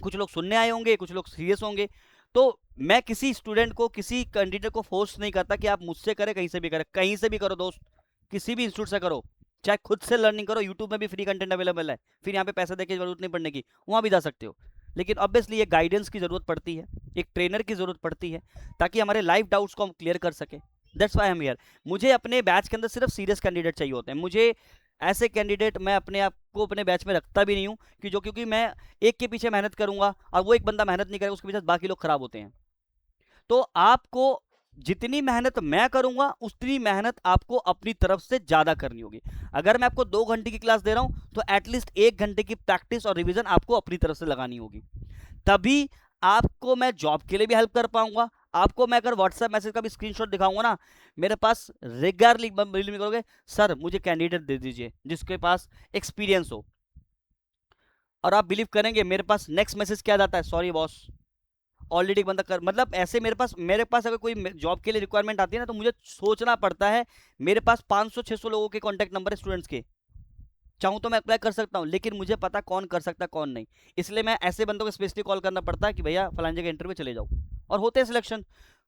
कुछ लोग सुनने आए होंगे, कुछ लोग सीरियस होंगे। तो मैं किसी स्टूडेंट को, किसी कैंडिडेट को फोर्स नहीं करता कि आप मुझसे करें, कहीं से भी करें, कहीं से भी करो दोस्त, किसी भी इंस्टीट्यूट से करो, चाहे खुद से लर्निंग करो। यूट्यूब में भी फ्री कंटेंट अवेलेबल है, फिर यहाँ पे पैसे देने की जरूरत नहीं पड़ने की, वहाँ भी जा सकते हो। लेकिन ऑब्वियसली एक गाइडेंस की जरूरत पड़ती है, एक ट्रेनर की जरूरत पड़ती है, ताकि हमारे लाइफ डाउट्स को हम क्लियर कर सके। That's why I am here. मुझे अपने बैच के अंदर सिर्फ सीरियस कैंडिडेट चाहिए होते हैं। मुझे ऐसे कैंडिडेट मैं अपने आप को अपने बैच में रखता भी नहीं हूँ, कि क्योंकि मैं एक के पीछे मेहनत करूंगा और वो एक बंदा मेहनत नहीं करेगा, उसके पीछे बाकी लोग खराब होते हैं। तो आपको जितनी मेहनत मैं करूंगा उतनी मेहनत आपको अपनी तरफ से ज्यादा करनी होगी। अगर मैं आपको 2 घंटे की क्लास दे रहा हूं तो एटलीस्ट 1 घंटे की प्रैक्टिस और रिवीजन आपको अपनी तरफ से लगानी होगी, तभी आपको मैं जॉब के लिए भी हेल्प कर पाऊंगा। आपको मैं अगर व्हाट्सएप मैसेज का भी स्क्रीनशॉट दिखाऊंगा ना, मेरे पास रेगुलरली बिलीव नहीं करोगे, सर मुझे कैंडिडेट दे दीजिए जिसके पास एक्सपीरियंस हो। और आप बिलीव करेंगे मेरे पास नेक्स्ट मैसेज क्या जाता है, सॉरी बॉस ऑलरेडी बंदा कर, मतलब ऐसे मेरे पास अगर कोई जॉब के लिए रिक्वायरमेंट आती है ना, तो मुझे सोचना पड़ता है। मेरे पास 500-600 लोगों के कॉन्टैक्ट नंबर है स्टूडेंट्स के, चाहूँ तो मैं अप्लाई कर सकता हूँ, लेकिन मुझे पता कौन कर सकता है कौन नहीं। इसलिए मैं ऐसे बंदों को स्पेशली कॉल करना पड़ता है कि भैया फलाने जगह इंटरव्यू चले जाओ, और होते हैं सिलेक्शन।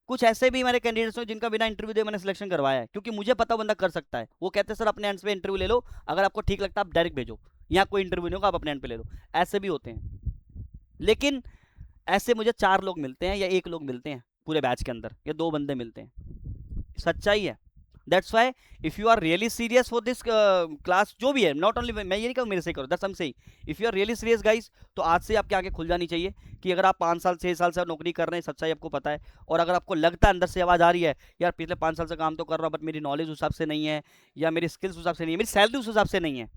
कुछ ऐसे भी हमारे कैंडिडेट्स हैं जिनका बिना इंटरव्यू दे मैंने सिलेक्शन करवाया है, क्योंकि मुझे पता बंदा कर सकता है। वो कहते हैं सर अपने एंड पे इंटरव्यू ले लो, अगर आपको ठीक लगता है आप डायरेक्ट भेजो, यहाँ कोई इंटरव्यू नहीं होगा, आप अपने एंड पे ले लो। ऐसे भी होते हैं। लेकिन ऐसे मुझे 4 लोग मिलते हैं या 1 लोग मिलते हैं पूरे बैच के अंदर, या 2 बंदे मिलते हैं, सच्चाई है। That's why if you are really serious for this class, जो भी है, नॉट ओनली मैं ये नहीं कहूँ मेरे से करो, that's I am saying if you are really serious guys, तो आज से आपके आगे खुल जानी चाहिए कि अगर आप 5 साल 6 साल से नौकरी कर रहे हैं, सच्चाई आपको पता है। और अगर आपको लगता है अंदर से आवाज़ आ रही है यार पिछले 5 साल से काम तो कर रहा हूँ बट मेरी नॉलेज उस हिसाब से नहीं है, या मेरी स्किल्स उस हिसाब से नहीं है, मेरी सैलरी उस हिसाब से नहीं है,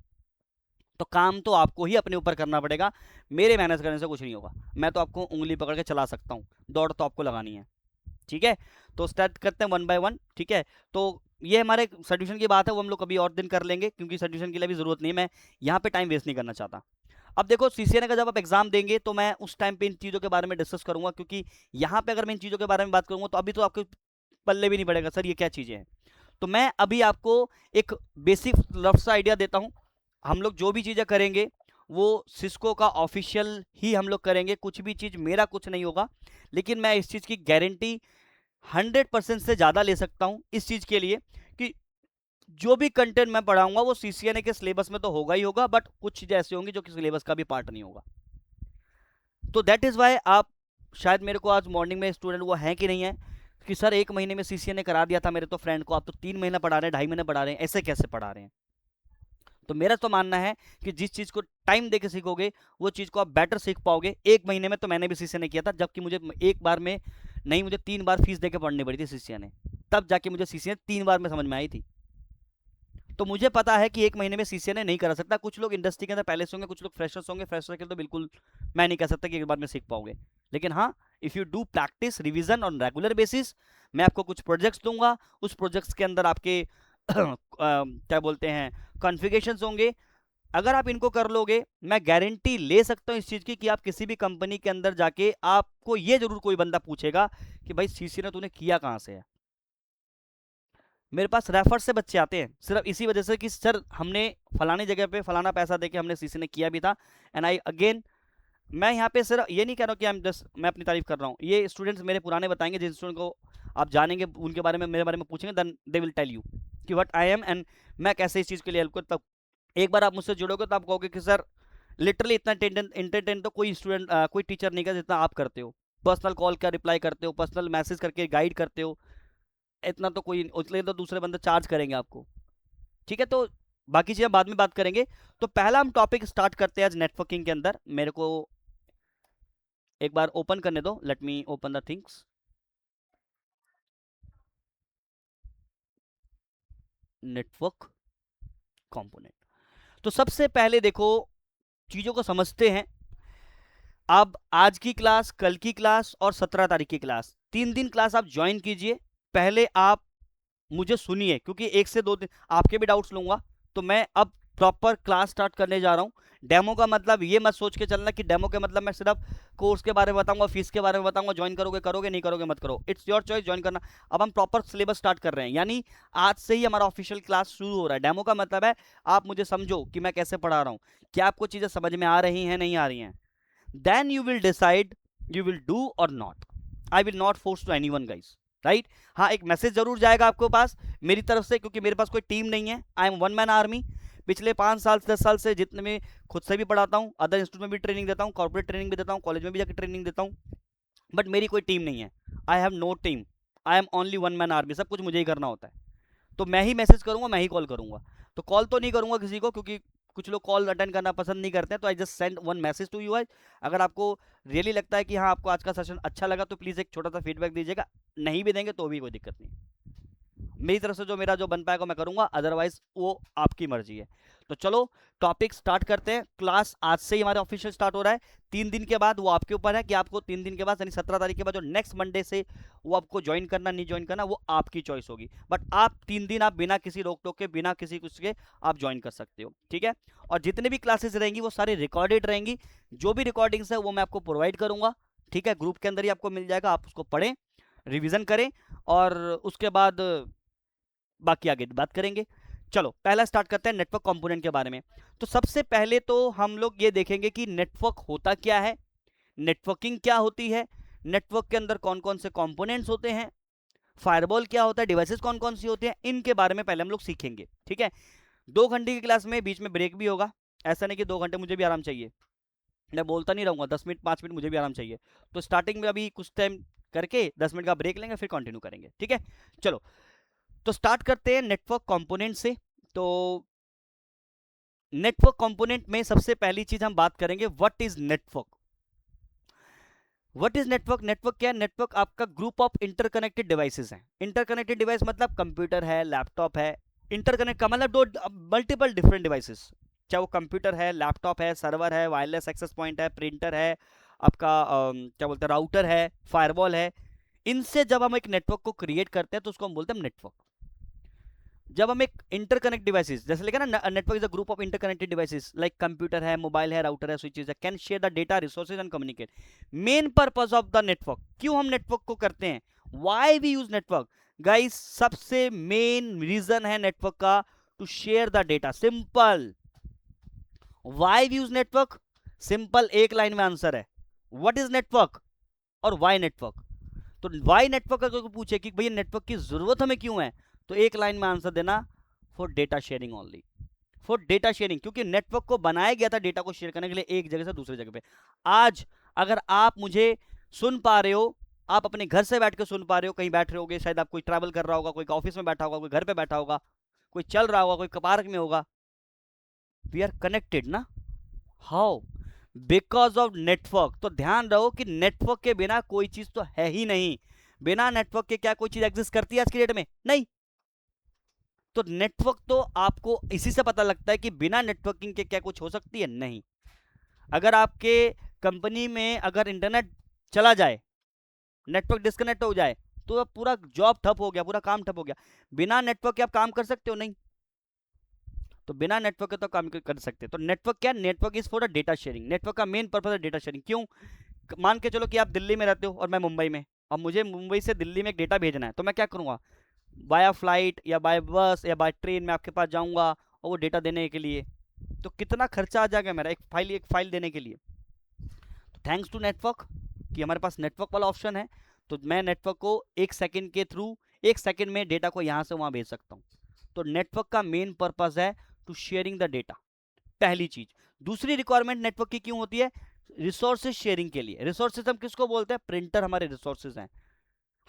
तो काम तो आपको ही अपने ऊपर करना पड़ेगा। मेरे मैनेज करने से कुछ नहीं होगा, मैं तो आपको उंगली पकड़ के चला सकता हूँ, दौड़ तो आपको लगानी है। ठीक है, तो स्टार्ट करते हैं 1 बाय 1। ठीक है, तो ये हमारे सर्टिफिकेशन की बात है, वो हम लोग कभी और दिन कर लेंगे, क्योंकि सर्टिफिकेशन के लिए भी जरूरत नहीं है, मैं यहाँ पे टाइम वेस्ट नहीं करना चाहता। अब देखो सीसीएन का जब आप एग्जाम देंगे तो मैं उस टाइम पे इन चीज़ों के बारे में डिस्कस करूंगा, क्योंकि यहाँ पे अगर मैं इन चीज़ों के बारे में बात करूंगा तो अभी तो आपको पल्ले भी नहीं पड़ेगा सर ये क्या चीज़ें हैं। तो मैं अभी आपको एक बेसिक रफ सा आइडिया देता हूँ। हम लोग जो भी चीज़ें करेंगे वो सिस्को का ऑफिशियल ही हम लोग करेंगे, कुछ भी चीज़ मेरा कुछ नहीं होगा, लेकिन मैं इस चीज़ की गारंटी 100% से ज़्यादा ले सकता हूँ इस चीज़ के लिए कि जो भी कंटेंट मैं पढ़ाऊंगा वो सीसीएनए के सिलेबस में तो होगा ही होगा, बट कुछ चीज़ें ऐसी होंगी जो कि सिलेबस का भी पार्ट नहीं होगा। तो दैट इज़ वाई आप शायद मेरे को आज मॉर्निंग में स्टूडेंट वो हैं कि नहीं है कि सर 1 महीने में सीसीएनए करा दिया था मेरे तो फ्रेंड को, आप तो 3 महीना पढ़ा रहे हैं, 2.5 महीने पढ़ा रहे हैं, ऐसे कैसे पढ़ा रहे हैं। तो मेरा तो मानना है कि जिस चीज़ को टाइम देके सीखोगे वो चीज़ को आप बेटर सीख पाओगे। 1 महीने में तो मैंने भी सीसीएनए किया था, जबकि मुझे एक बार में नहीं, मुझे 3 बार फीस देके पढ़नी पड़ी थी सीसीएनए, तब जाके मुझे सीसीएनए 3 बार में समझ में आई थी। तो मुझे पता है कि 1 महीने में सीसीएनए नहीं करा सकता। कुछ लोग इंडस्ट्री के अंदर पहले से होंगे, कुछ लोग फ्रेशर्स होंगे, फ्रेशर के तो बिल्कुल मैं नहीं कह सकता कि एक बार में सीख पाओगे, लेकिन हाँ, if you do practice revision on regular basis, मैं आपको कुछ प्रोजेक्ट्स दूंगा, उस प्रोजेक्ट्स के अंदर आपके क्या बोलते हैं कॉन्फ़िगरेशंस होंगे, अगर आप इनको कर लोगे मैं गारंटी ले सकता हूँ इस चीज़ की कि आप किसी भी कंपनी के अंदर जाके आपको ये जरूर कोई बंदा पूछेगा कि भाई सीसीएनए तूने किया कहाँ से है। मेरे पास रेफर से बच्चे आते हैं सिर्फ इसी वजह से कि सर हमने फलानी जगह पे फलाना पैसा देके हमने सीसीएनए किया भी था। एंड आई अगेन, मैं यहाँ पे सिर्फ ये नहीं कह रहा हूँ कि मैं अपनी तारीफ कर रहा हूँ, ये स्टूडेंट्स मेरे पुराने बताएंगे, जिन स्टूडेंट को आप जानेंगे उनके बारे में मेरे बारे में पूछेंगे, then they will tell you कि व्हाट आई एम एंड मैं कैसे इस चीज़ के लिए हेल्प करता हूँ। एक बार आप मुझसे जुड़ोगे तो आप कहोगे कि सर लिटरली इतना इंटरटेन तो कोई स्टूडेंट कोई टीचर नहीं कर जितना आप करते हो। पर्सनल कॉल का रिप्लाई करते हो, पर्सनल मैसेज करके गाइड करते हो, इतना तो कोई, उसके तो दूसरे बंदे चार्ज करेंगे आपको। ठीक है, तो बाकी चीज़ें बाद में बात करेंगे। तो पहला हम टॉपिक स्टार्ट करते हैं आज नेटवर्किंग के अंदर। मेरे को एक बार ओपन करने दो, let me open the things. Network component, तो सबसे पहले देखो चीज़ों को समझते हैं। अब आज की क्लास, कल की क्लास और 17 तारीख की क्लास, 3 दिन क्लास आप ज्वाइन कीजिए। पहले आप मुझे सुनिए, क्योंकि 1 से 2 दिन आपके भी डाउट्स लूंगा। तो मैं अब प्रॉपर क्लास स्टार्ट करने जा रहा हूँ। डेमो का मतलब ये मत सोच के चलना कि डेमो के मतलब मैं सिर्फ कोर्स के बारे में बताऊंगा, फीस के बारे में बताऊंगा, ज्वाइन करोगे करोगे, नहीं करोगे मत करो, इट्स योर चॉइस ज्वाइन करना। अब हम प्रॉपर सिलेबस स्टार्ट कर रहे हैं, यानी आज से ही हमारा ऑफिशियल क्लास शुरू हो रहा है। डेमो का मतलब है आप मुझे समझो कि मैं कैसे पढ़ा रहा हूँ, क्या आपको चीज़ें समझ में आ रही हैं, नहीं आ रही हैं, then you will decide you will do or not. I will not force to anyone guys, right. हाँ, एक मैसेज जरूर जाएगा आपके पास मेरी तरफ से, क्योंकि मेरे पास कोई टीम नहीं है, I M one man army. पिछले 5 साल 10 साल से जितने में खुद से भी पढ़ाता हूँ, अदर इंस्टीट्यूट में भी ट्रेनिंग देता हूँ, कॉर्पोरेट ट्रेनिंग भी देता हूँ, कॉलेज में भी जाकर ट्रेनिंग देता हूँ, बट मेरी कोई टीम नहीं है। I have no team, I am only one man army, सब कुछ मुझे ही करना होता है। तो मैं ही मैसेज करूंगा, मैं ही कॉल करूंगा। तो कॉल तो नहीं करूंगा किसी को, क्योंकि कुछ लोग कॉल अटेंड करना पसंद नहीं करते हैं। तो I just send one message to you. अगर आपको रियली लगता है कि हाँ आपको आज का सेशन अच्छा लगा तो प्लीज़ एक छोटा सा फीडबैक दीजिएगा, नहीं भी देंगे तो भी कोई दिक्कत नहीं। मेरी तरफ से जो मेरा जो बन पाएगा मैं करूंगा, अदरवाइज वो आपकी मर्जी है। तो चलो टॉपिक स्टार्ट करते हैं। क्लास आज से ही हमारे ऑफिशियल स्टार्ट हो रहा है। 3 दिन के बाद वो आपके ऊपर है कि आपको 3 दिन के बाद यानी 17 तारीख के बाद जो नेक्स्ट मंडे से वो आपको ज्वाइन करना नहीं ज्वाइन करना, वो आपकी चॉइस होगी। बट आप 3 दिन आप बिना किसी रोक टोक के, बिना किसी कुछ के आप ज्वाइन कर सकते हो, ठीक है। और जितने भी क्लासेस रहेंगी वो सारी रिकॉर्डेड रहेंगी। जो भी रिकॉर्डिंग्स है वो मैं आपको प्रोवाइड करूंगा, ठीक है। ग्रुप के अंदर ही आपको मिल जाएगा, आप उसको पढ़ें, रिविजन करें और उसके बाद बाकी आगे बात करेंगे। चलो पहला स्टार्ट करते हैं नेटवर्क कंपोनेंट के बारे में। तो सबसे पहले तो हम लोग ये देखेंगे कि नेटवर्क होता क्या है, नेटवर्किंग क्या होती है, नेटवर्क के अंदर कौन कौन से कंपोनेंट्स होते हैं, फायरवॉल क्या होता है, डिवाइसेस कौन कौन सी होती हैं, इनके बारे में पहले हम लोग सीखेंगे, ठीक है। 2 घंटे की क्लास में बीच में ब्रेक भी होगा, ऐसा नहीं कि 2 घंटे मुझे भी आराम चाहिए, मैं बोलता नहीं रहूँगा, 10 मिनट 5 मिनट मुझे भी आराम चाहिए। तो स्टार्टिंग में अभी कुछ टाइम करके 10 मिनट का ब्रेक लेंगे, फिर कंटिन्यू करेंगे, ठीक है। चलो तो स्टार्ट करते हैं नेटवर्क कंपोनेंट से। तो नेटवर्क कंपोनेंट में सबसे पहली चीज हम बात करेंगे, what is network. What is network, network क्या है, नेटवर्क आपका ग्रुप ऑफ इंटरकनेक्टेड डिवाइसेस है। इंटरकनेक्टेड डिवाइस मतलब कंप्यूटर है, लैपटॉप है। इंटरकनेक्ट का मतलब दो मल्टीपल डिफरेंट डिवाइसेस, चाहे वो कंप्यूटर है, लैपटॉप है, सर्वर है, वायरलेस एक्सेस पॉइंट है, प्रिंटर है, आपका क्या बोलते हैं राउटर है, फायरवॉल है। इनसे जब हम एक नेटवर्क को क्रिएट करते हैं तो उसको हम बोलते हैं नेटवर्क। जब हम एक इंटरकनेक्ट डिवाइसेस जैसे लिखा ना, network is a group of interconnected devices like computer है, मोबाइल है, राउटर है, स्विचेस है, can share the data, resources and communicate. Main purpose of the network, क्यों हम नेटवर्क को करते हैं, why we use network guys, सबसे मेन रीजन है नेटवर्क का, to share the data, simple. Why use network, simple एक लाइन में आंसर है, व्हाट इज नेटवर्क और वाई नेटवर्क। तो वाई नेटवर्क अगर कोई पूछे कि भैया नेटवर्क की जरूरत हमें क्यों है, तो एक लाइन में आंसर देना, for data sharing only, for data sharing, क्योंकि नेटवर्क को बनाया गया था डेटा को शेयर करने के लिए एक जगह से दूसरी जगह पे। आज अगर आप मुझे सुन पा रहे हो, आप अपने घर से बैठ के सुन पा रहे हो, कहीं बैठ रहे होगे, शायद आप कोई ट्रैवल कर रहा होगा, कोई ऑफिस में बैठा होगा, कोई घर पे बैठा होगा, कोई चल रहा होगा, कोई पार्क में होगा, वी आर कनेक्टेड ना। हाउ? Because of network. तो ध्यान रहो कि नेटवर्क के बिना कोई चीज तो है ही नहीं। बिना नेटवर्क के क्या कोई चीज एग्जिस्ट करती है आज की डेट में? नहीं। तो नेटवर्क तो आपको इसी से पता लगता है कि बिना नेटवर्किंग के क्या कुछ हो सकती है? नहीं। अगर आपके कंपनी में अगर इंटरनेट चला जाए, नेटवर्क डिस्कनेक्ट हो जाए, तो पूरा जॉब ठप हो गया, पूरा काम ठप हो गया। बिना नेटवर्क के आप काम कर सकते हो? नहीं। तो बिना नेटवर्क के तो काम कर सकते हैं। तो नेटवर्क क्या? Network is for data sharing. Network का मेन पर्पज है डेटा शेयरिंग। क्यों? मान के चलो कि आप दिल्ली में रहते हो और मैं मुंबई में, और मुझे मुंबई से दिल्ली में एक डेटा भेजना है, तो मैं क्या करूंगा? बाय फ्लाइट या बाय बस या बाय ट्रेन में आपके पास जाऊंगा और वो डेटा देने के लिए। तो कितना खर्चा आ जाएगा मेरा एक फाइल देने के लिए। तो थैंक्स टू नेटवर्क कि हमारे पास नेटवर्क वाला ऑप्शन है, तो मैं नेटवर्क को एक सेकंड के थ्रू, एक सेकंड में डेटा को यहां से वहां भेज सकता हूं। तो नेटवर्क का मेन पर्पज है टू शेयरिंग द डेटा, पहली चीज। दूसरी रिक्वायरमेंट नेटवर्क की क्यों होती है? रिसोर्सेज शेयरिंग के लिए। रिसोर्सेज हम किसको बोलते हैं? प्रिंटर हमारे रिसोर्सेज हैं,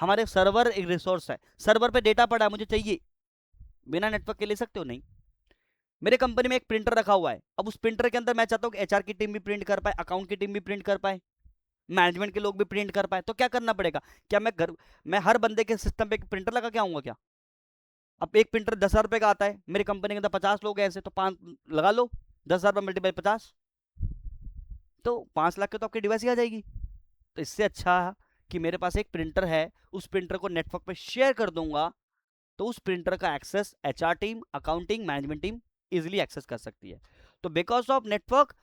हमारे सर्वर एक रिसोर्स है। सर्वर पे डेटा पड़ा है, मुझे चाहिए, बिना नेटवर्क के ले सकते हो? नहीं। मेरे कंपनी में एक प्रिंटर रखा हुआ है, अब उस प्रिंटर के अंदर मैं चाहता हूँ कि एचआर की टीम भी प्रिंट कर पाए, अकाउंट की टीम भी प्रिंट कर पाए, मैनेजमेंट के लोग भी प्रिंट कर पाए। तो क्या करना पड़ेगा? क्या मैं हर बंदे के सिस्टम पे एक प्रिंटर लगा के आऊंगा क्या? अब एक प्रिंटर 10,000 रुपए का आता है, मेरी कंपनी के अंदर 50 लोग हैं ऐसे, तो 5 लगा लो, 10,000 मल्टीप्लाई 50, तो 5 लाख की तो आपकी डिवाइस ही आ जाएगी। तो इससे अच्छा कि मेरे पास एक प्रिंटर है, उस प्रिंटर को नेटवर्क पे शेयर कर दूंगा, तो उस प्रिंटर का access HR team, accounting, management team easily access कर सकती है। तो because of network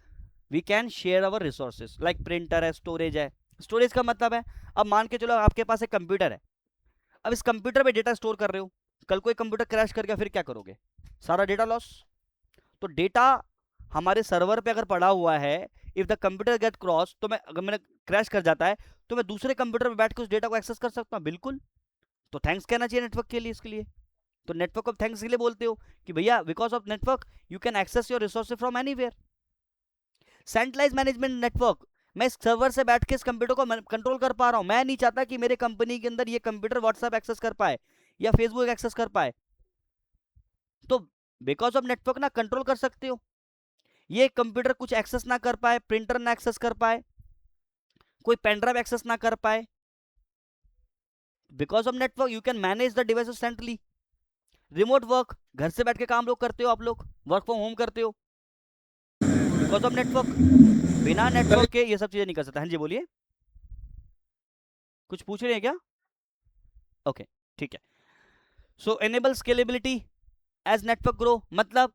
we can share our resources, like printer है, स्टोरेज है। स्टोरेज का मतलब है, अब मान के चलो आपके पास एक कंप्यूटर है, अब इस कंप्यूटर पे डेटा स्टोर कर रहे हो, कल कोई कंप्यूटर क्रैश कर गया, फिर क्या करोगे? सारा डेटा लॉस। तो डेटा हमारे सर्वर पे अगर पड़ा हुआ है, if the computer get crash, तो मैं अगर मैंने क्रैश कर जाता है, तो मैं दूसरे कंप्यूटर पे बैठ के उस डेटा को एक्सेस कर सकता हूँ, बिल्कुल। तो थैंक्स कहना चाहिए नेटवर्क के लिए, इसके लिए। तो नेटवर्क को थैंक्स के लिए बोलते हो कि भैया because of network you can access your resources from anywhere. Centralise management network, मैं इस सर्वर से बैठ के इस कंप्यूटर को कंट्रोल कर पा रहा हूं। मैं नहीं चाहता कि मेरे कंपनी के अंदर ये कंप्यूटर व्हाट्सएप एक्सेस कर पाए या फेसबुक एक्सेस कर पाए, तो बिकॉज ऑफ नेटवर्क ना कंट्रोल कर सकते हो। ये कंप्यूटर कुछ एक्सेस ना कर पाए, प्रिंटर ना एक्सेस कर पाए, कोई पेनड्राइव एक्सेस ना कर पाए, because of network you can manage the devices centrally. Remote work, घर से बैठ के काम लोग करते हो, आप लोग वर्क फ्रॉम होम करते हो, बिकॉज ऑफ नेटवर्क। बिना नेटवर्क के ये सब चीजें नहीं कर सकता। हाँ जी बोलिए, कुछ पूछ रहे हैं क्या? ओके, ठीक है। So enable scalability as network grow, मतलब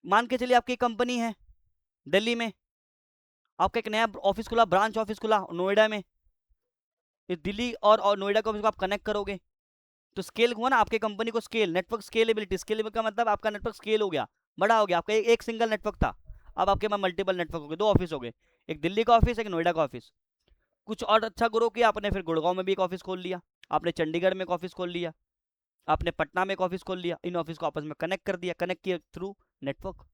मान के चलिए आपकी कंपनी है दिल्ली में, आपका एक नया ऑफिस खुला, ब्रांच ऑफिस खुला नोएडा में, इस दिल्ली और नोएडा के ऑफिस को आप कनेक्ट करोगे, तो स्केल हुआ ना आपके कंपनी को, स्केल, नेटवर्क स्केलेबिलिटी। स्केलेबिलिटी का मतलब आपका नेटवर्क स्केल हो गया, बड़ा हो गया। आपका एक सिंगल नेटवर्क था, अब आपके पास मल्टीपल नेटवर्क हो गए, 2 ऑफिस हो गए, एक दिल्ली का ऑफिस, एक नोएडा का ऑफिस। कुछ और अच्छा ग्रो किया आपने, फिर गुड़गांव में भी एक ऑफिस खोल लिया, आपने चंडीगढ़ में एक ऑफिस खोल लिया, आपने पटना में एक ऑफिस खोल लिया, इन ऑफिस को आपस में कनेक्ट कर दिया, कनेक्ट किया थ्रू नेटवर्क,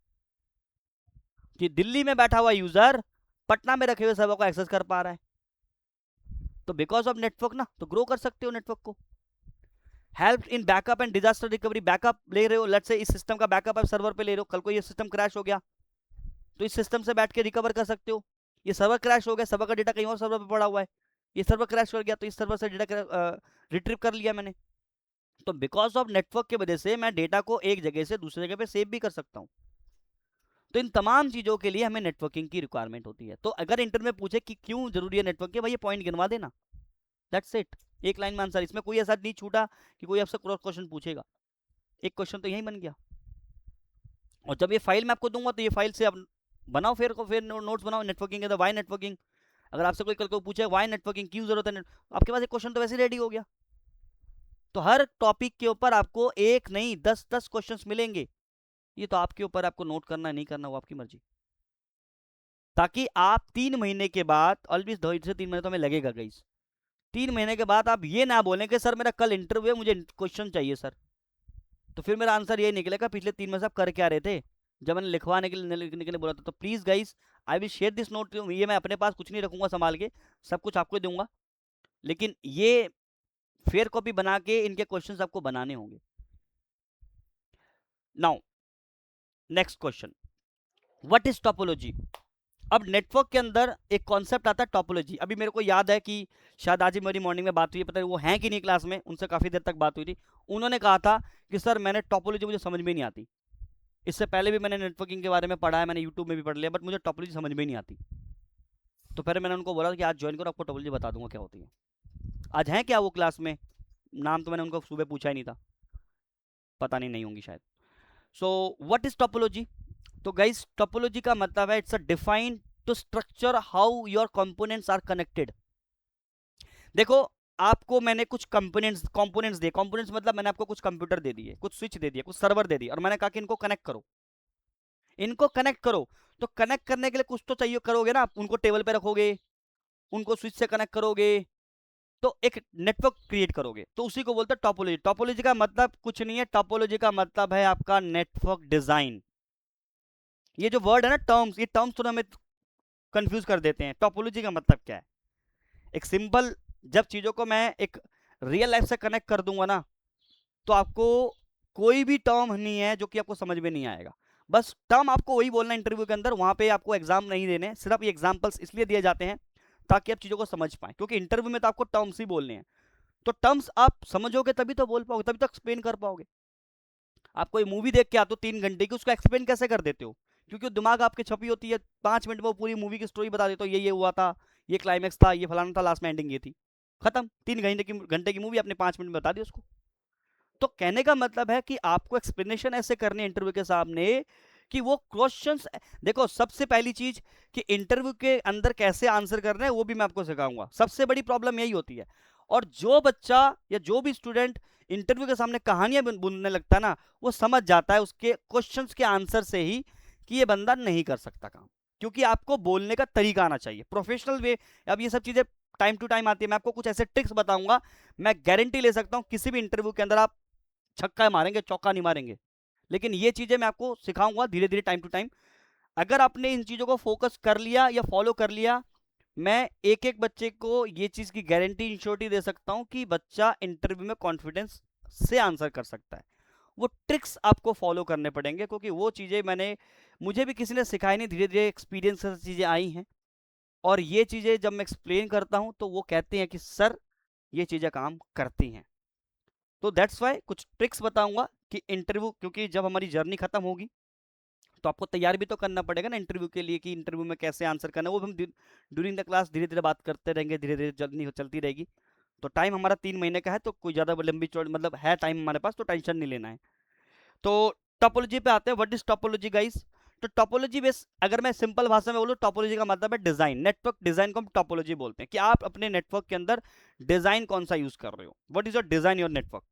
कि दिल्ली में बैठा हुआ यूजर पटना में रखे हुए सर्वर को एक्सेस कर पा रहा है। तो बिकॉज ऑफ नेटवर्क ना, तो ग्रो कर सकते हो नेटवर्क को। Help in backup and disaster recovery, backup ले रहे हो, लेट्स से इस सिस्टम का बैकअप आप सर्वर पे ले रहे हो, कल को ये सिस्टम क्रैश हो गया, तो इस सिस्टम से बैठ के रिकवर कर सकते हो। ये सर्वर क्रैश हो गया, सर्वर का डेटा कहीं और सर्वर पे पड़ा हुआ है, ये सर्वर क्रैश कर गया, तो इस सर्वर से डेटा रिट्रीव कर लिया मैंने। तो बिकॉज ऑफ नेटवर्क की वजह से मैं डेटा को एक जगह से दूसरी जगह पे सेव भी कर सकता हूँ। तो इन तमाम चीजों के लिए हमें नेटवर्किंग की रिक्वायरमेंट होती है। तो अगर इंटरव्यू में पूछे कि क्यों जरूरी है नेटवर्क के, भाई ये पॉइंट गिनवा देना, दैट्स इट, एक लाइन में आंसर। इसमें कोई ऐसा नहीं छूटा कि कोई आपसे क्रॉस क्वेश्चन पूछेगा, एक क्वेश्चन तो यही बन गया। और जब ये फाइल मैं आपको दूंगा, तो ये फाइल से आप बनाओ, फिर नोट्स बनाओ नेटवर्किंग के, वाई नेटवर्किंग। अगर आपसे कोई कल को पूछे वाई नेटवर्किंग क्यों जरूरत है, आपके पास एक क्वेश्चन तो वैसे रेडी हो गया। तो हर टॉपिक के ऊपर आपको एक नहीं 10 क्वेश्चंस मिलेंगे, ये तो आपके ऊपर, आपको नोट करना नहीं करना वो आपकी मर्जी। ताकि आप 3 महीने के बाद, ऑलवेज 2 से 3 महीने तो हमें लगेगा गाइस, 3 महीने के बाद आप ये ना बोलें कि सर मेरा कल इंटरव्यू है, मुझे क्वेश्चन चाहिए सर। तो फिर मेरा आंसर ये निकलेगा पिछले 3 महीने से आप कर क्या रहे थे, जब मैंने लिखवाने के लिए लिखने के लिए बोला था। तो please guys, I will share this note, ये मैं अपने पास कुछ नहीं रखूंगा संभाल के, सब कुछ आपको दूंगा, लेकिन ये फेयर कॉपी बना के इनके क्वेश्चंस आपको बनाने होंगे। Now next question, what is topology. अब नेटवर्क के अंदर एक कॉन्सेप्ट आता है टोपोलॉजी। अभी मेरे को याद है कि शायद आज ही मेरी मॉर्निंग में बात हुई है, पता नहीं वो हैं कि नहीं क्लास में, उनसे काफी देर तक बात हुई थी। उन्होंने कहा था कि सर मैंने टोपोलॉजी मुझे समझ में नहीं आती। इससे पहले भी मैंने नेटवर्किंग के बारे में पढ़ा है, मैंने यूट्यूब में भी पढ़ लिया, बट मुझे टोपोलॉजी समझ में नहीं आती। तो फिर मैंने उनको बोला कि आज ज्वाइन करो, आपको टोपोलॉजी बता दूंगा क्या होती है। आज हैं क्या वो क्लास में? नाम तो मैंने उनको सुबह पूछा ही नहीं था, पता नहीं होंगी शायद। So what is topology. तो गाइस टोपोलॉजी का मतलब है it's a defined to structure how your components are connected. देखो आपको मैंने कुछ कंपोनेंट्स दिए, कंपोनेंट्स मतलब मैंने आपको कुछ कंप्यूटर दे दिए, कुछ स्विच दे दिए, कुछ सर्वर दे दिए, और मैंने कहा कि इनको कनेक्ट करो, इनको कनेक्ट करो। तो कनेक्ट करने के लिए कुछ तो चाहिए करोगे ना, आप उनको टेबल पे रखोगे, उनको स्विच से कनेक्ट करोगे, तो एक नेटवर्क क्रिएट करोगे, तो उसी को बोलते हैं टोपोलॉजी। टोपोलॉजी का मतलब कुछ नहीं है, टोपोलॉजी का मतलब है आपका नेटवर्क डिजाइन। ये जो वर्ड है ना टर्म्स, ये टर्म्स थोड़ा हमें कंफ्यूज कर देते हैं। टोपोलॉजी का मतलब क्या है, एक सिंपल, जब चीजों को मैं एक रियल लाइफ से कनेक्ट कर दूंगा ना, तो आपको कोई भी टर्म नहीं है जो कि आपको समझ में नहीं आएगा। बस टर्म आपको वही बोलना इंटरव्यू के अंदर, वहां पे आपको एग्जाम नहीं देने, सिर्फ ये एग्जांपल्स इसलिए दिए जाते हैं ताकि आप चीजों को समझ पाए, क्योंकि इंटरव्यू में तो आपको टर्म्स ही बोलने हैं। तो टर्म्स आप समझोगे तभी तो बोल पाओगे, तभी तो एक्सप्लेन कर पाओगे। आप कोई मूवी देख के आते हो 3 घंटे की, उसको एक्सप्लेन कैसे कर देते हो, क्योंकि दिमाग आपके छपी होती है, 5 मिनट में वो पूरी मूवी की स्टोरी बता देते हो, ये हुआ था, ये क्लाइमैक्स था, ये फलाना था, लास्ट में एंडिंग ये थी, खत्म। 3 घंटे की मूवी आपने 5 मिनट में बता दी उसको। तो कहने का मतलब है कि आपको एक्सप्लेनेशन ऐसे करनी है इंटरव्यू के सामने कि वो क्वेश्चंस, देखो सबसे पहली चीज कि इंटरव्यू के अंदर कैसे आंसर करना है वो भी मैं आपको सिखाऊंगा, सबसे बड़ी प्रॉब्लम यही होती है। और जो बच्चा या जो भी स्टूडेंट इंटरव्यू के सामने कहानियां बुनने लगता है ना, वो समझ जाता है उसके क्वेश्चंस के आंसर से ही कि ये बंदा नहीं कर सकता काम, क्योंकि आपको बोलने का तरीका आना चाहिए प्रोफेशनल वे। अब ये सब चीजें टाइम टू टाइम आती है, मैं आपको कुछ ऐसे ट्रिक्स बताऊंगा, मैं गारंटी ले सकता हूं किसी भी इंटरव्यू के अंदर आप छक्का मारेंगे, चौका नहीं मारेंगे। लेकिन ये चीजें मैं आपको सिखाऊंगा धीरे धीरे, टाइम टू टाइम। अगर आपने इन चीजों को फोकस कर लिया या फॉलो कर लिया, मैं एक एक बच्चे को ये चीज की गारंटी इंश्योरिटी दे सकता हूं कि बच्चा इंटरव्यू में कॉन्फिडेंस से आंसर कर सकता है। वो ट्रिक्स आपको फॉलो करने पड़ेंगे, क्योंकि वो चीजें मुझे भी किसी ने सिखाई नहीं, धीरे धीरे एक्सपीरियंस से चीजें आई हैं। और ये चीजें जब मैं एक्सप्लेन करता हूं तो वो कहते हैं कि सर ये चीजें काम करती हैं। तो दैट्स वाई कुछ ट्रिक्स बताऊंगा कि इंटरव्यू, क्योंकि जब हमारी जर्नी खत्म होगी तो आपको तैयार भी तो करना पड़ेगा ना इंटरव्यू के लिए, कि इंटरव्यू में कैसे आंसर करना है, वो हम ड्यूरिंग द क्लास धीरे धीरे बात करते रहेंगे, धीरे धीरे जर्नी चलती रहेगी। तो टाइम हमारा 3 महीने का है, तो कोई ज़्यादा लंबी चौड़ी मतलब है टाइम हमारे पास, तो टेंशन नहीं लेना है। तो टोपोलॉजी पे आते हैं, व्हाट इज टोपोलॉजी गाइस। तो टोपोलॉजी बेस, अगर मैं सिंपल भाषा में बोलूँ, टोपोलॉजी का मतलब है डिजाइन, नेटवर्क डिजाइन को हम टोपोलॉजी बोलते हैं, कि आप अपने नेटवर्क के अंदर डिजाइन कौन सा यूज कर रहे हो, what is your design your network.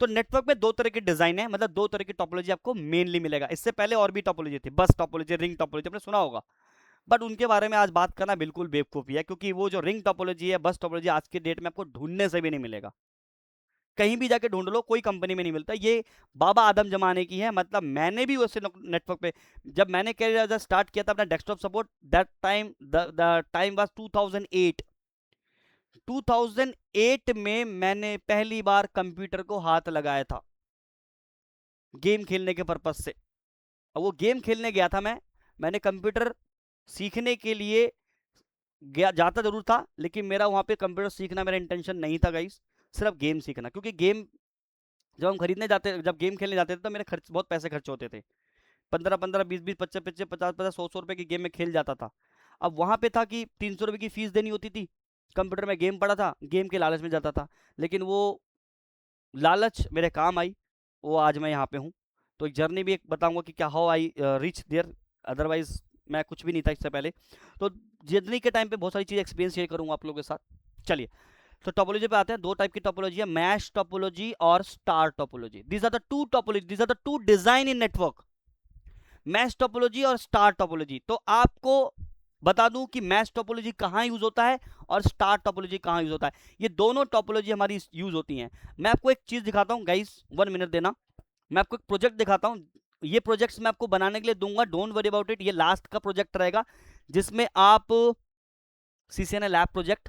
तो नेटवर्क में दो तरह के डिजाइन है, मतलब दो तरह की टोपोलॉजी आपको मेनली मिलेगा। इससे पहले और भी टोपोलॉजी थी, बस टोपोलॉजी, रिंग टोपोलॉजी, आपने सुना होगा, बट उनके बारे में आज बात करना बिल्कुल बेवकूफी है, क्योंकि वो जो रिंग टोपोलॉजी है, बस टोपोलॉजी, आज के डेट में आपको ढूंढने से भी नहीं मिलेगा, कहीं भी जाके ढूंढ लो, कोई कंपनी में नहीं मिलता। ये बाबा आदम जमाने की है, मतलब मैंने भी वैसे नेटवर्क पे, जब मैंने कैरियर स्टार्ट किया था अपना desktop support, that time the time was 2008। 2008 में मैंने पहली बार कंप्यूटर को हाथ लगाया था गेम खेलने के पर्पज से। अब वो गेम खेलने गया था मैंने कंप्यूटर सीखने के लिए गया, जाता जरूर था, लेकिन मेरा वहां पे कंप्यूटर सीखना मेरा इंटेंशन नहीं था गाइस, सिर्फ गेम सीखना। क्योंकि गेम जब हम खरीदने जाते, जब गेम खेलने जाते थे, तो मेरे खर्च, बहुत पैसे खर्च होते थे, 15-15, 20-20, 25-25, 50-50, 100-100 रुपए की गेम में खेल जाता था। अब वहां पे था कि 300 रुपए की फीस देनी होती थी, कंप्यूटर में गेम पड़ा था, गेम के लालच में जाता था, लेकिन वो लालच मेरे काम आई, वो आज मैं यहाँ पे हूँ। तो एक जर्नी भी एक बताऊंगा कि क्या how I reach there, otherwise मैं कुछ भी नहीं था इससे पहले। तो जर्नी के टाइम पे बहुत सारी चीज़ एक्सपीरियंस शेयर करूंगा आप लोगों के साथ। चलिए, तो टोपोलॉजी पे आते हैं। दो टाइप की टोपोलॉजी है, मैश टोपोलॉजी और star topology. These are the two topology, these are the two design in network, mesh topology और स्टार टोपोलॉजी। तो आपको बता दूं कि मैश टोपोलॉजी कहाँ यूज होता है और स्टार टोपोलॉजी कहाँ यूज होता है। ये दोनों टोपोलॉजी हमारी यूज होती हैं। मैं आपको एक चीज दिखाता हूँ गाइस, 1 मिनट देना। मैं आपको एक प्रोजेक्ट दिखाता हूँ। ये प्रोजेक्ट्स मैं आपको बनाने के लिए दूंगा, डोंट वरी अबाउट इट। ये लास्ट का प्रोजेक्ट रहेगा जिसमें आप सीसीएनए लैब प्रोजेक्ट,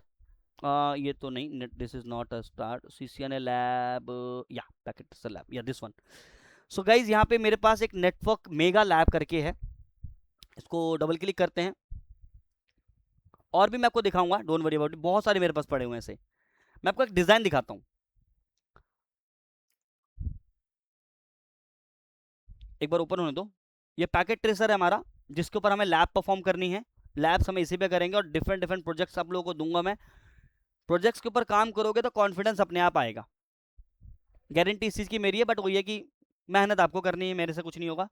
ये तो नहीं, this is not a start CCNA lab, या पैकेट लैब, या दिस वन। सो गाइज यहाँ पे मेरे पास एक नेटवर्क मेगा लैब करके है, इसको डबल क्लिक करते हैं और भी मैं आपको दिखाऊंगा, डोंट वरी अबाउट इट। बहुत सारे मेरे पास पड़े हुए हैं ऐसे। मैं आपको एक डिजाइन दिखाता हूँ, एक बार ओपन होने दो। ये पैकेट ट्रेसर है हमारा, जिसके ऊपर हमें लैब परफॉर्म करनी है। लैब्स हम इसी पे करेंगे और डिफरेंट डिफरेंट प्रोजेक्ट्स आप लोगों को दूंगा मैं। प्रोजेक्ट्स के ऊपर काम करोगे तो कॉन्फिडेंस अपने आप आएगा, गारंटी इस चीज की मेरी है। बट वही है कि मेहनत आपको करनी है, मेरे से कुछ नहीं होगा।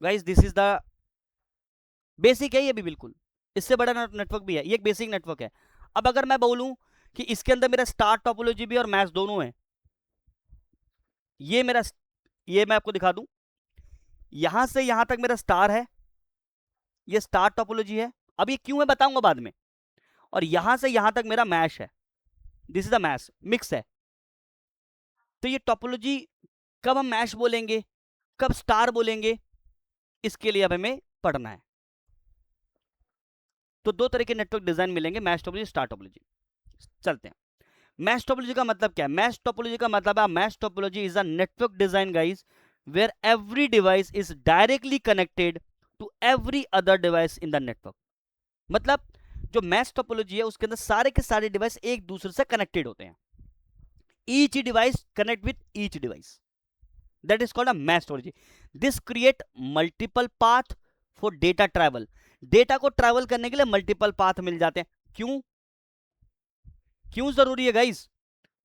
Guys this is the basic है ये भी, बिल्कुल इससे बड़ा नेटवर्क भी है, ये एक बेसिक नेटवर्क है। अब अगर मैं बोलूं कि इसके अंदर मेरा स्टार टोपोलॉजी भी और मैच दोनों है, ये मेरा, ये मैं आपको दिखा दूं, यहां से यहां तक मेरा स्टार है, ये स्टार टोपोलॉजी है। अब ये क्यों है बताऊंगा बाद में। और यहां से यहां तक मेरा मैश है, this is a mesh mix है। तो ये टोपोलॉजी कब हम मैश बोलेंगे, कब स्टार बोलेंगे, इसके लिए अब हमें पढ़ना है। तो दो तरह के नेटवर्क डिजाइन मिलेंगे, मैश टोपोलॉजी, स्टार टोपोलॉजी। चलते हैं। मैश टोपोलॉजी का मतलब क्या है? मैश टोपोलॉजी का मतलब है, mesh topology is a network design guys where every device is directly connected to every other device in the network. मतलब जो मैश टोपोलॉजी है उसके अंदर सारे के सारे डिवाइस एक दूसरे से कनेक्टेड होते हैं। Each device connect with each device, that is called a mesh topology. This create multiple path for data travel. Data को ट्रैवल करने के लिए मल्टीपल पाथ मिल जाते हैं। क्यों क्यों जरूरी है गाइस?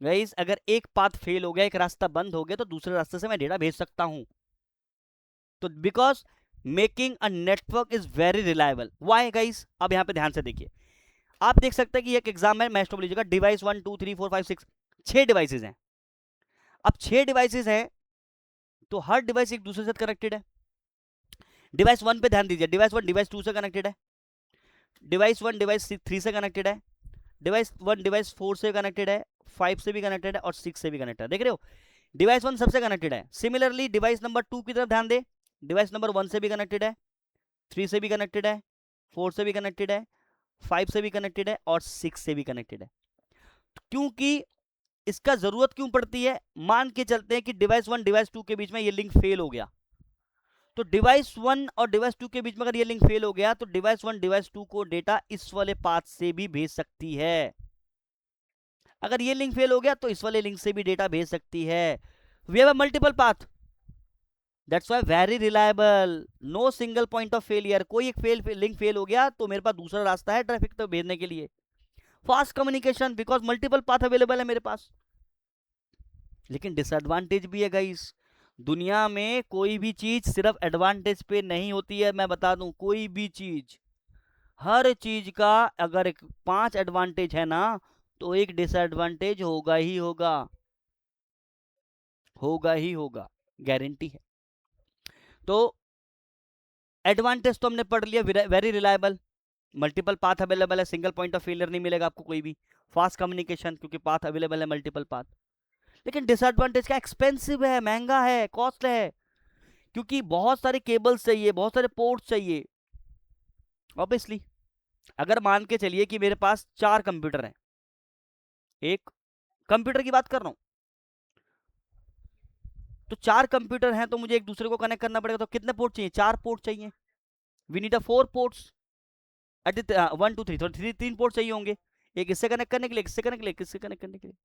गाइस अगर एक पाथ फेल हो गया, एक रास्ता बंद हो गया, तो दूसरे रास्ते से मैं डेटा भेज सकता हूं। तो because making a network is very reliable. Why guys? अब यहां पे ध्यान से देखिए, आप देख सकते हैं कि एक एग्जाम है मैश टोपोलॉजी का, डिवाइस 1 2 3 4 5 6, 6 डिवाइसेज हैं। अब 6 डिवाइसेज हैं तो हर डिवाइस एक दूसरे से कनेक्टेड है। डिवाइस 1 पे ध्यान दीजिए, डिवाइस 1 डिवाइस 2 से कनेक्टेड है, डिवाइस 1 डिवाइस 3 से कनेक्टेड है, डिवाइस 1 डिवाइस 4 से कनेक्टेड है, 5 से भी कनेक्टेड है और 6 से भी कनेक्टेड है। देख रहे हो, डिवाइस 1 सबसे कनेक्टेड है। सिमिलरली डिवाइस नंबर 2 की तरफ ध्यान दे, डिवाइस नंबर 1 से भी कनेक्टेड है, 3 से भी कनेक्टेड है, 4 से भी कनेक्टेड है, 5 से भी कनेक्टेड है और 6 से भी कनेक्टेड है। क्योंकि इसका जरूरत क्यों पड़ती है? मान के चलते हैं कि डिवाइस 1 डिवाइस 2 के बीच में ये लिंक फेल हो गया, तो डिवाइस 1 और डिवाइस 2 के बीच में अगर ये लिंक फेल हो गया तो डिवाइस 1 डिवाइस 2 को डेटा इस वाले पाथ से भी भेज सकती है। अगर ये लिंक फेल हो गया तो इस वाले लिंक से भी डेटा भेज सकती है। We have a multiple path, that's why very reliable, no single point of failure. कोई एक लिंक फेल हो गया तो मेरे पास दूसरा रास्ता है ट्रैफिक तक भेजने के लिए। Fast communication because multiple path available है मेरे पास। लेकिन डिसएडवांटेज भी है गाइस। दुनिया में कोई भी चीज सिर्फ एडवांटेज पे नहीं होती है, मैं बता दूं, कोई भी चीज, हर चीज का अगर 5 एडवांटेज है ना तो एक डिसएडवांटेज होगा ही होगा, होगा ही होगा, गारंटी है। तो एडवांटेज तो हमने पढ़ लिया, very reliable, multiple path available है, सिंगल पॉइंट ऑफ फेलियर नहीं मिलेगा आपको कोई भी, फास्ट कम्युनिकेशन क्योंकि पाथ अवेलेबल है मल्टीपल पाथ। लेकिन डिसएडवांटेज क्या? एक्सपेंसिव है, महंगा है, कॉस्ट है, क्योंकि बहुत सारे केबल्स चाहिए, बहुत सारे पोर्ट्स चाहिए। ऑब्वियसली अगर मान के चलिए कि मेरे पास 4 कंप्यूटर हैं, एक कंप्यूटर की बात कर रहा हूं, तो 4 कंप्यूटर हैं तो मुझे एक दूसरे को कनेक्ट करना पड़ेगा, तो कितने पोर्ट चाहिए? 4 पोर्ट चाहिए। We need a 4 ports at 1 2 3, तो 3 पोर्ट चाहिए होंगे, एक इससे कनेक्ट करने के लिए, इससे कनेक्ट के लिए, किससे कनेक्ट करने के लिए।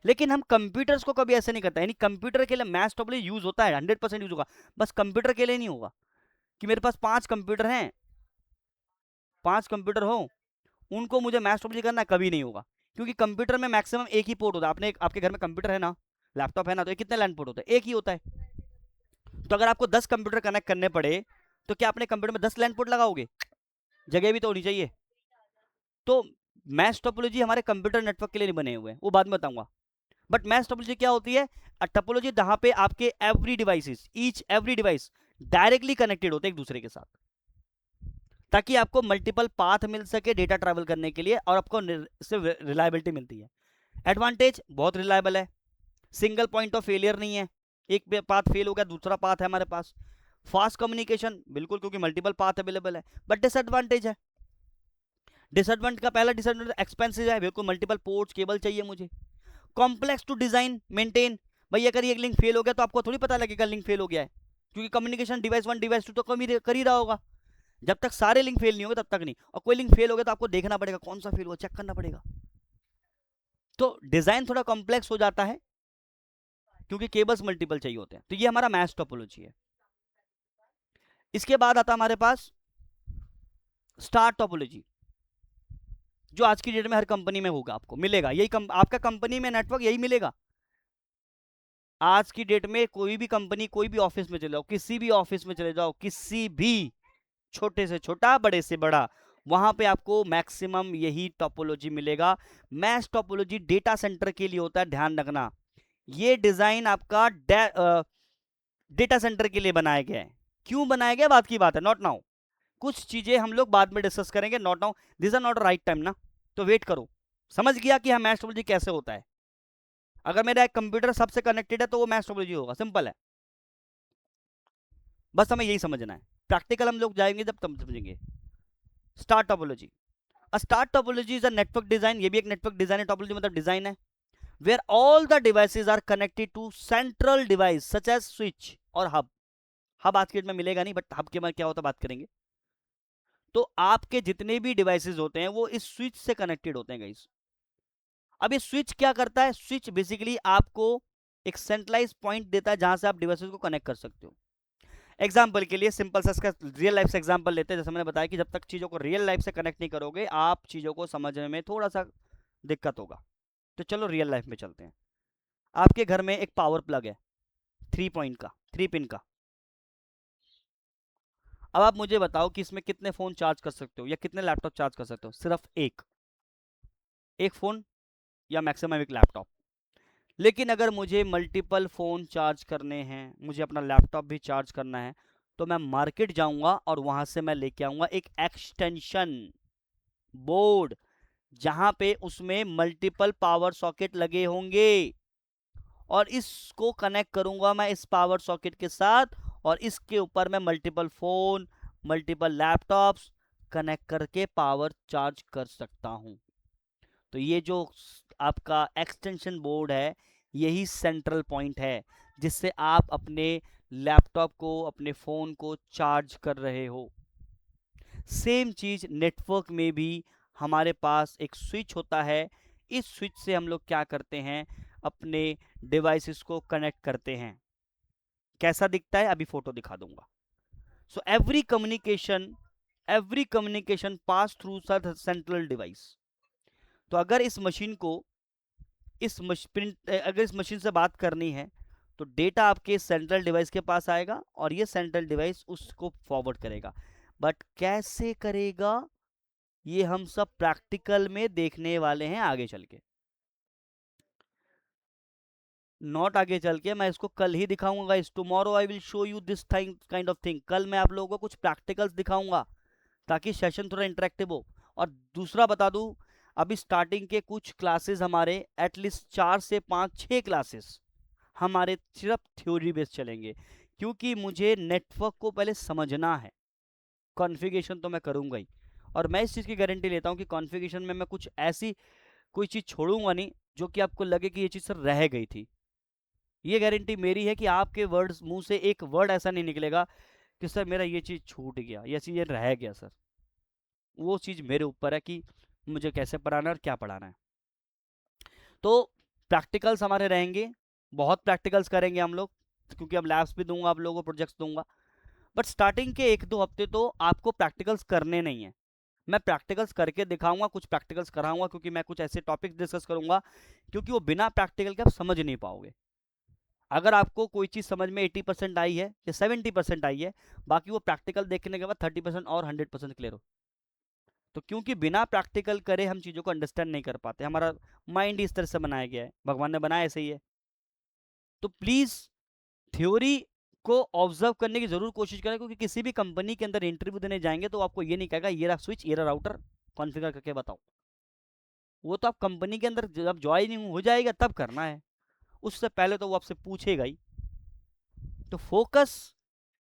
लेकिन हम कंप्यूटर्स को कभी ऐसे नहीं करते, यानी कंप्यूटर के लिए मैश टोपोलॉजी यूज होता है, 100% यूज होगा, बस कंप्यूटर के लिए नहीं होगा कि मेरे पास 5 कंप्यूटर हैं, 5 कंप्यूटर हो उनको मुझे मैश टोपोलॉजी करना, कभी नहीं होगा। क्योंकि कंप्यूटर में मैक्सिमम एक ही पोर्ट होता है। आपने आपके घर में कंप्यूटर है ना, लैपटॉप है ना, तो कितने लैंड पोर्ट होते हैं? एक ही होता है। तो अगर आपको 10 कंप्यूटर कनेक्ट करने पड़े तो क्या अपने कंप्यूटर में 10 लैंड पोर्ट लगाओगे? जगह भी तो होनी चाहिए। तो मैश टोपोलॉजी हमारे कंप्यूटर नेटवर्क के लिए नहीं बने हुए हैं, वो बाद में बताऊंगा। बट मैश टोपोलॉजी क्या होती है? टोपोलॉजी जहां पे आपके every devices, each every device directly connected होते हैं एक दूसरे के साथ। ताकि आपको मल्टीपल पाथ मिल सके डेटा ट्रैवल करने के लिए और आपको इससे रिलायबिलिटी मिलती है। एडवांटेज, बहुत रिलायबल है, सिंगल पॉइंट ऑफ फेलियर नहीं है, एक पाथ फेल हो गया दूसरा पाथ है हमारे पास। फास्ट कम्युनिकेशन बिल्कुल, क्योंकि मल्टीपल पाथ अवेलेबल है। बट डिसएडवांटेज है, डिसएडवांटेज का पहला डिसएडवांटेज एक्सपेंसिव है, बिल्कुल मल्टीपल पोर्ट्स केबल चाहिए मुझे। कॉम्प्लेक्स टू डिजाइन मेंटेन, भाई अगर ये लिंक फेल हो गया तो आपको थोड़ी पता लगेगा लिंक फेल हो गया है, क्योंकि कम्युनिकेशन डिवाइस 1 डिवाइस 2 तो कर ही रहा होगा। जब तक सारे लिंक फेल नहीं होंगे तब तक नहीं, और कोई लिंक फेल हो गया तो आपको देखना पड़ेगा कौन सा फेल हुआ, चेक करना पड़ेगा। तो डिजाइन थोड़ा कॉम्प्लेक्स हो जाता है क्योंकि केबल्स मल्टीपल चाहिए होते हैं। तो ये हमारा मैश टोपोलॉजी है। इसके बाद आता हमारे पास स्टार टोपोलॉजी, जो आज की डेट में हर कंपनी में होगा, आपको मिलेगा यही आपका कंपनी में नेटवर्क यही मिलेगा। आज की डेट में कोई भी कंपनी, कोई भी ऑफिस में चले जाओ, किसी भी ऑफिस में चले जाओ, किसी भी छोटे से छोटा बड़े से बड़ा, वहां पे आपको मैक्सिमम यही टोपोलॉजी मिलेगा। मैश टोपोलॉजी डेटा सेंटर के लिए होता है, ध्यान रखना। ये डिजाइन आपका डेटा सेंटर के लिए बनाया गया है। क्यों बनाया गया बात की बात है, नॉट नाउ। कुछ चीजें हम लोग बाद में डिस्कस करेंगे, not now, this are not right time ना, तो वेट करो। समझ गया कि हम मैश टोपोलॉजी कैसे होता है। अगर मेरा एक कंप्यूटर सबसे कनेक्टेड है तो वो मैश टोपोलॉजी होगा, सिंपल है, बस हमें यही समझना है। प्रैक्टिकल हम लोग जाएंगे जब तब समझेंगे। Star topology, a star topology is a network design, ये भी एक नेटवर्क डिजाइन है, टोपोलॉजी मतलब डिजाइन है, where all the devices are connected to central device such as switch और hub। हब आज के डेट में मिलेगा नहीं, बट हब के बाद क्या होता है बात करेंगे। तो आपके जितने भी डिवाइसेस होते हैं वो इस स्विच से कनेक्टेड होते हैं गाइस। अब ये स्विच क्या करता है, स्विच बेसिकली आपको एक सेंट्रलाइज पॉइंट देता है जहां से आप डिवाइसेस को कनेक्ट कर सकते हो। एग्जाम्पल के लिए सिंपल सा इसका रियल लाइफ से एग्जाम्पल लेते हैं। जैसे मैंने बताया कि जब तक चीजों को रियल लाइफ से कनेक्ट नहीं करोगे आप चीजों को समझने में थोड़ा सा दिक्कत होगा। तो चलो रियल लाइफ में चलते हैं। आपके घर में एक पावर प्लग है 3 पिन का। अब आप मुझे बताओ कि इसमें कितने फोन चार्ज कर सकते हो या कितने लैपटॉप चार्ज कर सकते हो, सिर्फ एक फोन या मैक्सिमम एक लैपटॉप। लेकिन अगर मुझे मल्टीपल फ़ोन चार्ज करने हैं, मुझे अपना लैपटॉप भी चार्ज करना है, तो मैं मार्केट जाऊंगा और वहां से मैं लेके आऊंगा एक एक्सटेंशन बोर्ड, जहां पे उसमें मल्टीपल पावर सॉकेट लगे होंगे, और इसको कनेक्ट करूंगा मैं इस पावर सॉकेट के साथ, और इसके ऊपर मैं multiple phone, multiple laptops connect करके पावर चार्ज कर सकता हूं। तो ये जो आपका एक्सटेंशन बोर्ड है यही सेंट्रल पॉइंट है जिससे आप अपने लैपटॉप को, अपने फ़ोन को चार्ज कर रहे हो। सेम चीज़ नेटवर्क में भी हमारे पास एक स्विच होता है। इस स्विच से हम लोग क्या करते हैं, अपने डिवाइसेस को कनेक्ट करते हैं। कैसा दिखता है अभी फोटो दिखा दूंगा। So every communication pass through central device. तो अगर इस मशीन को अगर इस मशीन से बात करनी है तो डेटा आपके सेंट्रल डिवाइस के पास आएगा और ये सेंट्रल डिवाइस उसको फॉरवर्ड करेगा। बट कैसे करेगा ये हम सब प्रैक्टिकल में देखने वाले हैं आगे चल के, नॉट आगे चल के, मैं इसको कल ही दिखाऊंगा। इस tomorrow I will show you this kind of thing. कल मैं आप लोगों को कुछ प्रैक्टिकल्स दिखाऊंगा ताकि सेशन थोड़ा इंटरेक्टिव हो। और दूसरा बता दूं, अभी स्टार्टिंग के कुछ क्लासेस हमारे एटलीस्ट 4 से 5 6 क्लासेस हमारे सिर्फ थ्योरी बेस्ड चलेंगे, क्योंकि मुझे नेटवर्क को पहले समझना है। कॉन्फ़िगरेशन तो मैं करूंगा ही, और मैं इस चीज़ की गारंटी लेता हूं कि कॉन्फ़िगरेशन में मैं कुछ ऐसी कोई चीज़ छोड़ूंगा नहीं जो कि आपको लगे कि ये चीज़ सर रह गई थी। ये गारंटी मेरी है कि आपके वर्ड्स मुंह से एक वर्ड ऐसा नहीं निकलेगा कि सर मेरा ये चीज़ छूट गया, ये चीज़ रह गया सर। वो चीज़ मेरे ऊपर है कि मुझे कैसे पढ़ाना है और क्या पढ़ाना है। तो प्रैक्टिकल्स हमारे रहेंगे, बहुत प्रैक्टिकल्स करेंगे हम लोग, क्योंकि अब लैब्स भी दूंगा आप लोगों को, प्रोजेक्ट्स दूंगा। बट स्टार्टिंग के 1-2 हफ्ते तो आपको प्रैक्टिकल्स करने नहीं है। मैं प्रैक्टिकल्स करके दिखाऊंगा, कुछ प्रैक्टिकल्स कराऊंगा, क्योंकि मैं कुछ ऐसे टॉपिक डिस्कस करूंगा क्योंकि वो बिना प्रैक्टिकल के आप समझ नहीं पाओगे। अगर आपको कोई चीज़ समझ में 80% आई है या 70% आई है, बाकी वो प्रैक्टिकल देखने के बाद 30% और 100% क्लियर हो। तो क्योंकि बिना प्रैक्टिकल करे हम चीज़ों को अंडरस्टैंड नहीं कर पाते, हमारा माइंड इस तरह से बनाया गया है, भगवान ने बनाया ऐसे ही है। तो प्लीज़ थ्योरी को ऑब्जर्व करने की जरूर कोशिश करें, क्योंकि किसी भी कंपनी के अंदर इंटरव्यू देने जाएंगे तो आपको ये नहीं कहेगा ये रहा स्विच, ये रहा राउटर, कॉन्फ़िगर करके बताओ। वो तो आप कंपनी के अंदर जब ज्वाइनिंग हो जाएगा तब करना है, उससे पहले तो वो आपसे पूछेगा ही। तो फोकस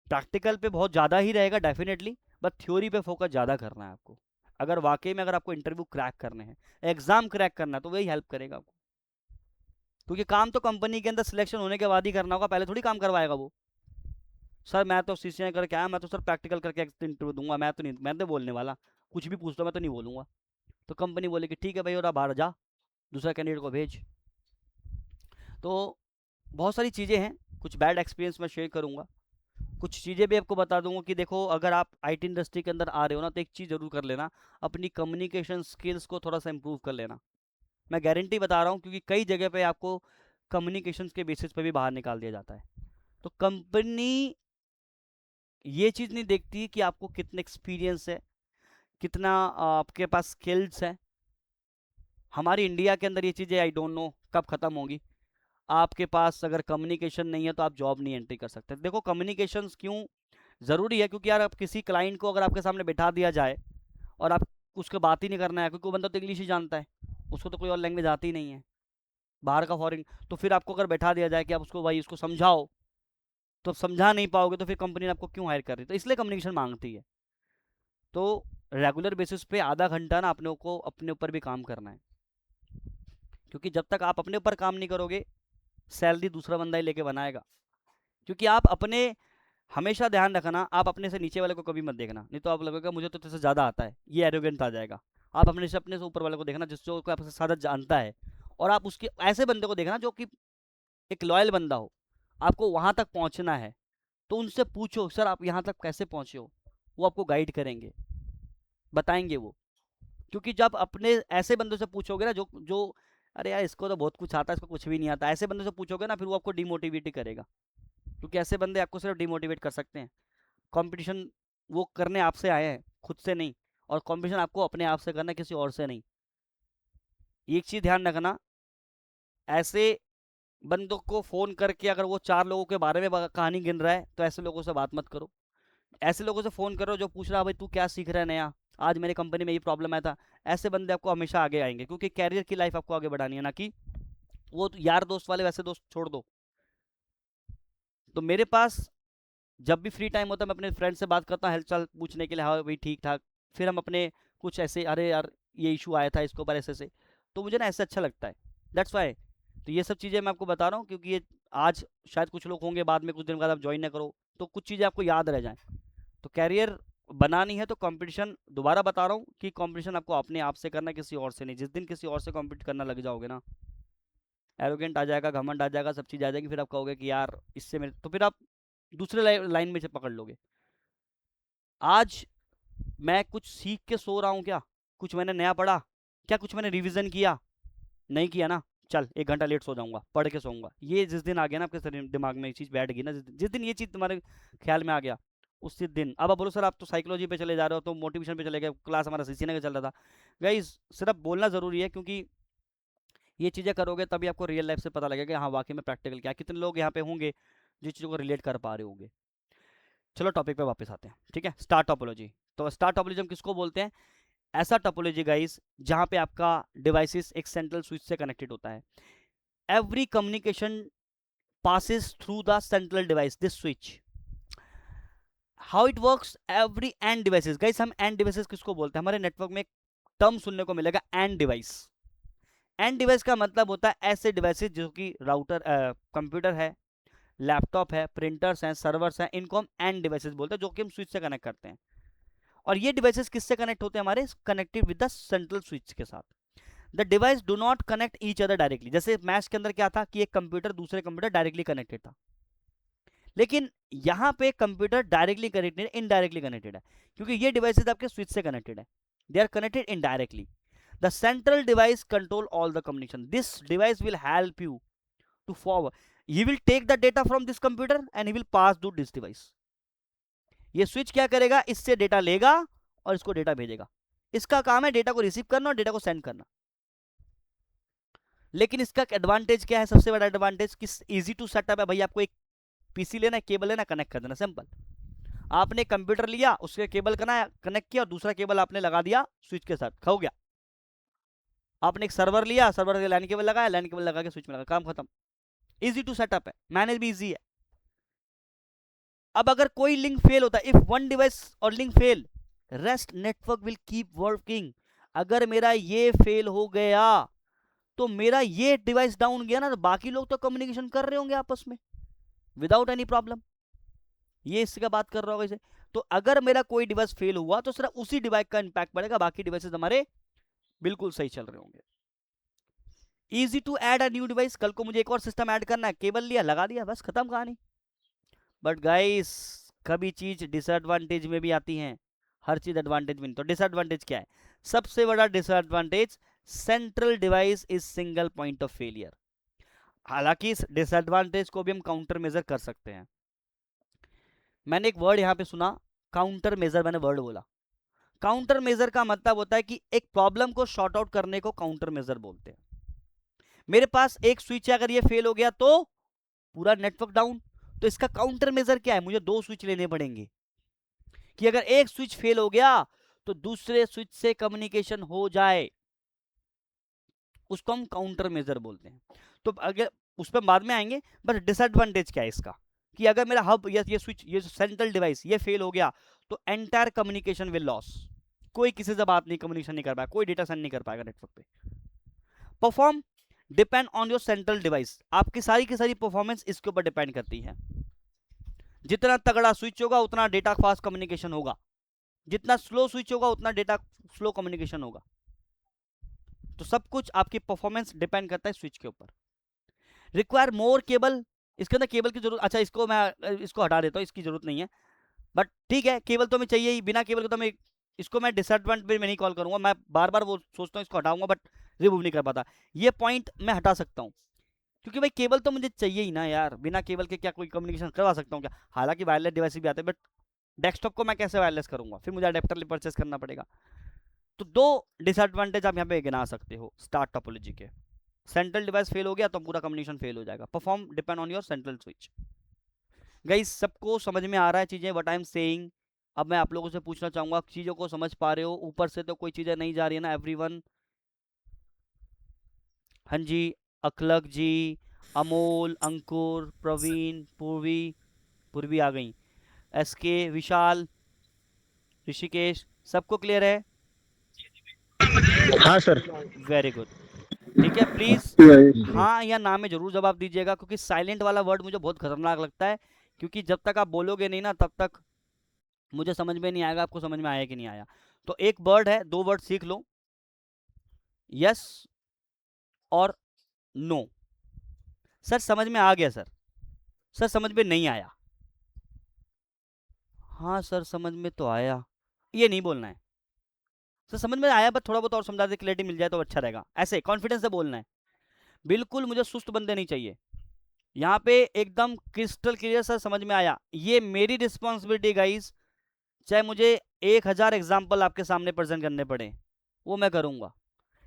प्रैक्टिकल पे बहुत ज़्यादा ही रहेगा डेफिनेटली, बट थ्योरी पे फोकस ज़्यादा करना है आपको। अगर वाकई में अगर आपको इंटरव्यू क्रैक करने हैं, एग्जाम क्रैक करना है, तो वही हेल्प करेगा आपको। क्योंकि काम तो कंपनी के अंदर सिलेक्शन होने के बाद ही करना होगा, पहले थोड़ी काम करवाएगा वो। सर मैं तो सीसीए करके आया, मैं तो सर प्रैक्टिकल करके इंटरव्यू दूंगा, मैं तो बोलने वाला, कुछ भी पूछ लो मैं तो नहीं बोलूंगा। तो कंपनी बोलेगी ठीक है भाई, और अब बाहर जा, दूसरा कैंडिडेट को भेज। तो बहुत सारी चीज़ें हैं, कुछ बैड एक्सपीरियंस मैं शेयर करूंगा, कुछ चीज़ें भी आपको बता दूंगा कि देखो अगर आप आईटी इंडस्ट्री के अंदर आ रहे हो ना, तो एक चीज़ जरूर कर लेना, अपनी कम्युनिकेशन स्किल्स को थोड़ा सा इंप्रूव कर लेना। मैं गारंटी बता रहा हूँ, क्योंकि कई जगह पे आपको कम्युनिकेशन के बेसिस पे भी बाहर निकाल दिया जाता है। तो कंपनी ये चीज़ नहीं देखती कि आपको कितना एक्सपीरियंस है, कितना आपके पास स्किल्स है। हमारी इंडिया के अंदर ये चीज़ें आई डोंट नो कब ख़त्म होंगी। आपके पास अगर कम्युनिकेशन नहीं है तो आप जॉब नहीं एंट्री कर सकते। देखो कम्युनिकेशन क्यों ज़रूरी है, क्योंकि यार आप किसी क्लाइंट को अगर आपके सामने बैठा दिया जाए और आप उसको बात ही नहीं करना है, क्योंकि वो बंदा तो इंग्लिश ही जानता है, उसको तो कोई और लैंग्वेज आती ही नहीं है, बाहर का फॉरेन। तो फिर आपको अगर बैठा दिया जाए कि आप उसको भाई उसको समझाओ, तो आप समझा नहीं पाओगे, तो फिर कंपनी ने आपको क्यों हायर कर रही है? तो इसलिए कम्युनिकेशन मांगती है। तो रेगुलर बेसिस पे आधा घंटा ना अपने को अपने ऊपर भी काम करना है, क्योंकि जब तक आप अपने ऊपर काम नहीं करोगे, सैलरी दूसरा बंदा ही लेके बनाएगा। क्योंकि आप अपने हमेशा ध्यान रखना, आप अपने से नीचे वाले को कभी मत देखना, नहीं तो आप लगेगा मुझे तो तुझसे ज़्यादा आता है, ये एरोगेंट आ जाएगा। आप अपने से ऊपर वाले को देखना, जिसको को आपसे ज़्यादा जानता है, और आप उसके ऐसे बंदे को देखना जो कि एक लॉयल बंदा हो। आपको वहाँ तक पहुँचना है तो उनसे पूछो सर आप यहाँ तक कैसे पहुँचे हो, वो आपको गाइड करेंगे, बताएंगे वो। क्योंकि जब अपने ऐसे बंदों से पूछोगे ना, जो जो अरे यार इसको तो बहुत कुछ आता है, इसको कुछ भी नहीं आता, ऐसे बंदों से पूछोगे ना, फिर वो आपको डिमोटिवेट ही करेगा। क्योंकि ऐसे बंदे आपको सिर्फ डिमोटिवेट कर सकते हैं। कंपटीशन वो करने आपसे आए हैं, खुद से नहीं। और कंपटीशन आपको अपने आप से करना है, किसी और से नहीं। एक चीज़ ध्यान रखना, ऐसे बंदों को फ़ोन करके अगर वो 4 लोगों के बारे में कहानी गिन रहा है, तो ऐसे लोगों से बात मत करो। ऐसे लोगों से फ़ोन करो जो पूछ रहा है भाई तू क्या सीख रहा है नया, आज मेरी कंपनी में ये प्रॉब्लम आया था। ऐसे बंदे आपको हमेशा आगे आएंगे, क्योंकि कैरियर की लाइफ आपको आगे बढ़ानी है, ना कि वो तो यार दोस्त वाले वैसे दोस्त छोड़ दो। तो मेरे पास जब भी फ्री टाइम होता है, मैं अपने फ्रेंड से बात करता हूँ, हालचाल पूछने के लिए, हाँ भाई ठीक ठाक। फिर हम अपने कुछ ऐसे, अरे यार ये इशू आया था इसके ऊपर ऐसे से, तो मुझे ना ऐसे अच्छा लगता है, दैट्स वाई। तो ये सब चीज़ें मैं आपको बता रहा हूँ, क्योंकि ये आज शायद कुछ लोग होंगे बाद में कुछ दिन बाद आप ज्वाइन ना करो, तो कुछ चीज़ें आपको याद रह जाएं। तो कैरियर बनानी है तो कंपटीशन, दोबारा बता रहा हूँ कि कंपटीशन आपको अपने आप से करना है, किसी और से नहीं। जिस दिन किसी और से कॉम्पीट करना लग जाओगे ना, एरोगेंट आ जाएगा, घमंड आ जाएगा, सब चीज़ आ जाएगी, फिर आप कहोगे कि यार इससे मेरे, तो फिर आप दूसरे लाइन में से पकड़ लोगे। आज मैं कुछ सीख के सो रहा हूँ क्या, कुछ मैंने नया पढ़ा क्या, कुछ मैंने रिवीजन किया, नहीं किया ना, चल 1 घंटा लेट सो जाऊंगा, पढ़ के सोऊंगा। ये जिस दिन आ गया ना आपके दिमाग में ये चीज़ बैठ गई ना, जिस दिन ये चीज़ तुम्हारे ख्याल में आ गया, उसी दिन अब आप बोलो सर आप तो साइकोलॉजी पे चले जा रहे हो, तो मोटिवेशन पे चले गए, क्लास हमारा सीसीएनए का चल रहा था। गाइस सिर्फ बोलना ज़रूरी है, क्योंकि ये चीज़ें करोगे तभी आपको रियल लाइफ से पता लगेगा कि हाँ वाकई में प्रैक्टिकल क्या है। कितने लोग यहाँ पे होंगे जिस चीज़ों को रिलेट कर पा रहे होंगे। चलो टॉपिक पे वापस आते हैं, ठीक है। स्टार टोपोलॉजी, तो स्टार टोपोलॉजी हम किसको बोलते हैं? ऐसा टोपोलॉजी गाइस जहाँ पे आपका डिवाइसेस एक सेंट्रल स्विच से कनेक्टेड होता है। Every communication passes through the central device, this switch. How it works? Every AND devices, guys हम AND devices किसको बोलते हैं? हमारे नेटवर्क में एक टर्म सुनने को मिलेगा, AND device। AND device का मतलब होता है ऐसे डिवाइसेस जो कि राउटर, कंप्यूटर है, लैपटॉप है, प्रिंटर्स हैं, सर्वर्स हैं, इनको हम AND डिवाइसेस बोलते हैं, जो कि हम स्विच से कनेक्ट करते हैं। और ये डिवाइसेस किससे कनेक्ट होते हैं? हमारे connected with the central switch के साथ। The device do not connect each other directly. जैसे मैच के अंदर क्या था कि एक कंप्यूटर दूसरे कंप्यूटर डायरेक्टली कनेक्टेड था, लेकिन यहाँ पे कंप्यूटर डायरेक्टली कनेक्टेड है, इनडायरेक्टली कनेक्टेड है, क्योंकि ये डिवाइसेस आपके स्विच से कनेक्टेड है, they are connected indirectly. The central device control all the communication, this device will help you to forward, he will take the data from this computer and he will pass to this device. ये स्विच क्या करेगा? इससे डेटा लेगा और इसको डेटा भेजेगा। इसका काम है डेटा को रिसीव करना और डेटा को सेंड करना। लेकिन इसका एडवांटेज क्या है? सबसे बड़ा एडवांटेज किस, इजी टू सेटअप है भाई। आपको एक पीसी लेना है, केबल लेना, कनेक्ट कर देना, सिंपल। आपने कंप्यूटर लिया, उसके केबल कनेक्ट किया और दूसरा केबल आपने लगा दिया स्विच के साथ, हो गया। आपने एक सर्वर लिया, सर्वर के लाइन केबल लगाया, लाइन केबल लगा के स्विच में लगा, काम खत्म। इजी टू सेटअप है, मैनेज भी इजी है। अब अगर कोई लिंक फेल होता है, इफ वन डिवाइस और link fail, rest network will keep working. अगर मेरा ये फेल हो गया तो मेरा ये डिवाइस डाउन गया ना, तो बाकी लोग तो कम्युनिकेशन कर रहे होंगे आपस में विदाउट एनी प्रॉब्लम। ये इसका बात कर रहा होगा इसे। तो अगर मेरा कोई डिवाइस फेल हुआ तो सिर्फ उसी डिवाइस का इंपैक्ट पड़ेगा, बाकी डिवाइसेस हमारे बिल्कुल सही चल रहे होंगे। Easy to add a new device, कल को मुझे एक और सिस्टम ऐड करना है, केबल लिया, लगा दिया, बस खत्म कहानी। बट गाइस, कभी चीज डिसएडवांटेज में भी आती है, हर चीज एडवांटेज में नहीं। तो डिसएडवांटेज क्या है? सबसे बड़ा disadvantage, central device is single point of failure. हालांकि इस डिसएडवांटेज को भी हम काउंटर मेजर कर सकते हैं। मैंने एक वर्ड यहां पे सुना, काउंटर मेजर, मैंने वर्ड बोला। काउंटर मेजर का मतलब होता है कि एक प्रॉब्लम को शॉर्ट आउट करने को काउंटर मेजर बोलते हैं। मेरे पास एक स्विच है, अगर ये फेल हो गया तो पूरा नेटवर्क डाउन। तो इसका काउंटर मेजर क्या है? मुझे दो स्विच लेने पड़ेंगे कि अगर एक स्विच फेल हो गया तो दूसरे स्विच से कम्युनिकेशन हो जाए, उसको हम काउंटर मेजर बोलते हैं। तो अगर उस पर बाद में आएंगे, बस डिसएडवांटेज क्या है इसका, कि अगर मेरा हब या ये स्विच, ये सेंट्रल डिवाइस ये फेल हो गया तो एंटायर कम्युनिकेशन विल लॉस। कोई किसी से बात नहीं, कम्युनिकेशन नहीं कर पाएगा, कोई डेटा सेंड नहीं कर पाएगा नेटवर्क पे। Perform depend on your central device, आपकी सारी की सारी परफॉर्मेंस इसके ऊपर डिपेंड करती है। जितना तगड़ा स्विच होगा उतना डेटा फास्ट कम्युनिकेशन होगा, जितना स्लो स्विच होगा उतना डेटा स्लो कम्युनिकेशन होगा। तो सब कुछ आपकी परफॉर्मेंस डिपेंड करता है स्विच के ऊपर। रिक्वायर मोर केबल, इसके अंदर केबल की जरूरत, अच्छा इसको मैं इसको हटा देता हूँ, इसकी जरूरत नहीं है, बट ठीक है, केबल तो हमें चाहिए ही, बिना केबल के तो मैं इसको मैं डिसएडवांटेज में नहीं कॉल करूंगा, मैं बार बार वो सोचता हूँ इसको हटाऊंगा बट रिमूव नहीं कर पाता। ये पॉइंट मैं हटा सकता हूँ, क्योंकि भाई केबल तो मुझे चाहिए ही ना यार, बिना केबल के क्या कोई कम्युनिकेशन करवा सकता हूँ क्या? हालांकि वायरलेस डिवाइस भी आते हैं, बट डेस्कटॉप को मैं कैसे वायरलेस करूंगा? फिर मुझे अडेप्टर परचेस करना पड़ेगा। तो दो डिसएडवांटेज आप यहाँ पे गिना सकते हो स्टार टोपोलॉजी के। सेंट्रल डिवाइस फेल हो गया तो पूरा कम्युनिकेशन फेल हो जाएगा। Perform depend on your central switch. Guys, सबको समझ में आ रहा है चीजें, व्हाट आई एम सेइंग? अब मैं आप लोगों से पूछना चाहूंगा, चीजों को समझ पा रहे हो? ऊपर से तो कोई चीजें नहीं जा रही है ना एवरीवन? हाँ जी, अखलक जी, अमोल, अंकुर, प्रवीण, पूर्वी, पूर्वी आ गई, एसके, विशाल, ऋषिकेश, सबको क्लियर है? हाँ सर। Very good. ठीक है, प्लीज हाँ या ना में जरूर जवाब दीजिएगा, क्योंकि साइलेंट वाला वर्ड मुझे बहुत खतरनाक लगता है, क्योंकि जब तक आप बोलोगे नहीं ना तब तक मुझे समझ में नहीं आएगा आपको समझ में आया कि नहीं आया। तो एक वर्ड है, दो वर्ड सीख लो, यस और नो। सर समझ में आ गया सर, सर समझ में नहीं आया, हाँ सर समझ में तो आया, ये नहीं बोलना है। सर समझ में आया, बस थोड़ा बहुत और समझा दे, क्लैरिटी मिल जाए तो अच्छा रहेगा, ऐसे कॉन्फिडेंस से बोलना है। बिल्कुल मुझे सुस्त बंदे नहीं चाहिए यहाँ पे, एकदम क्रिस्टल क्लियर सर समझ में आया। ये मेरी रिस्पॉन्सिबिलिटी गाइस, चाहे मुझे 1000 एग्जाम्पल आपके सामने प्रेजेंट करने पड़े वो मैं करूंगा,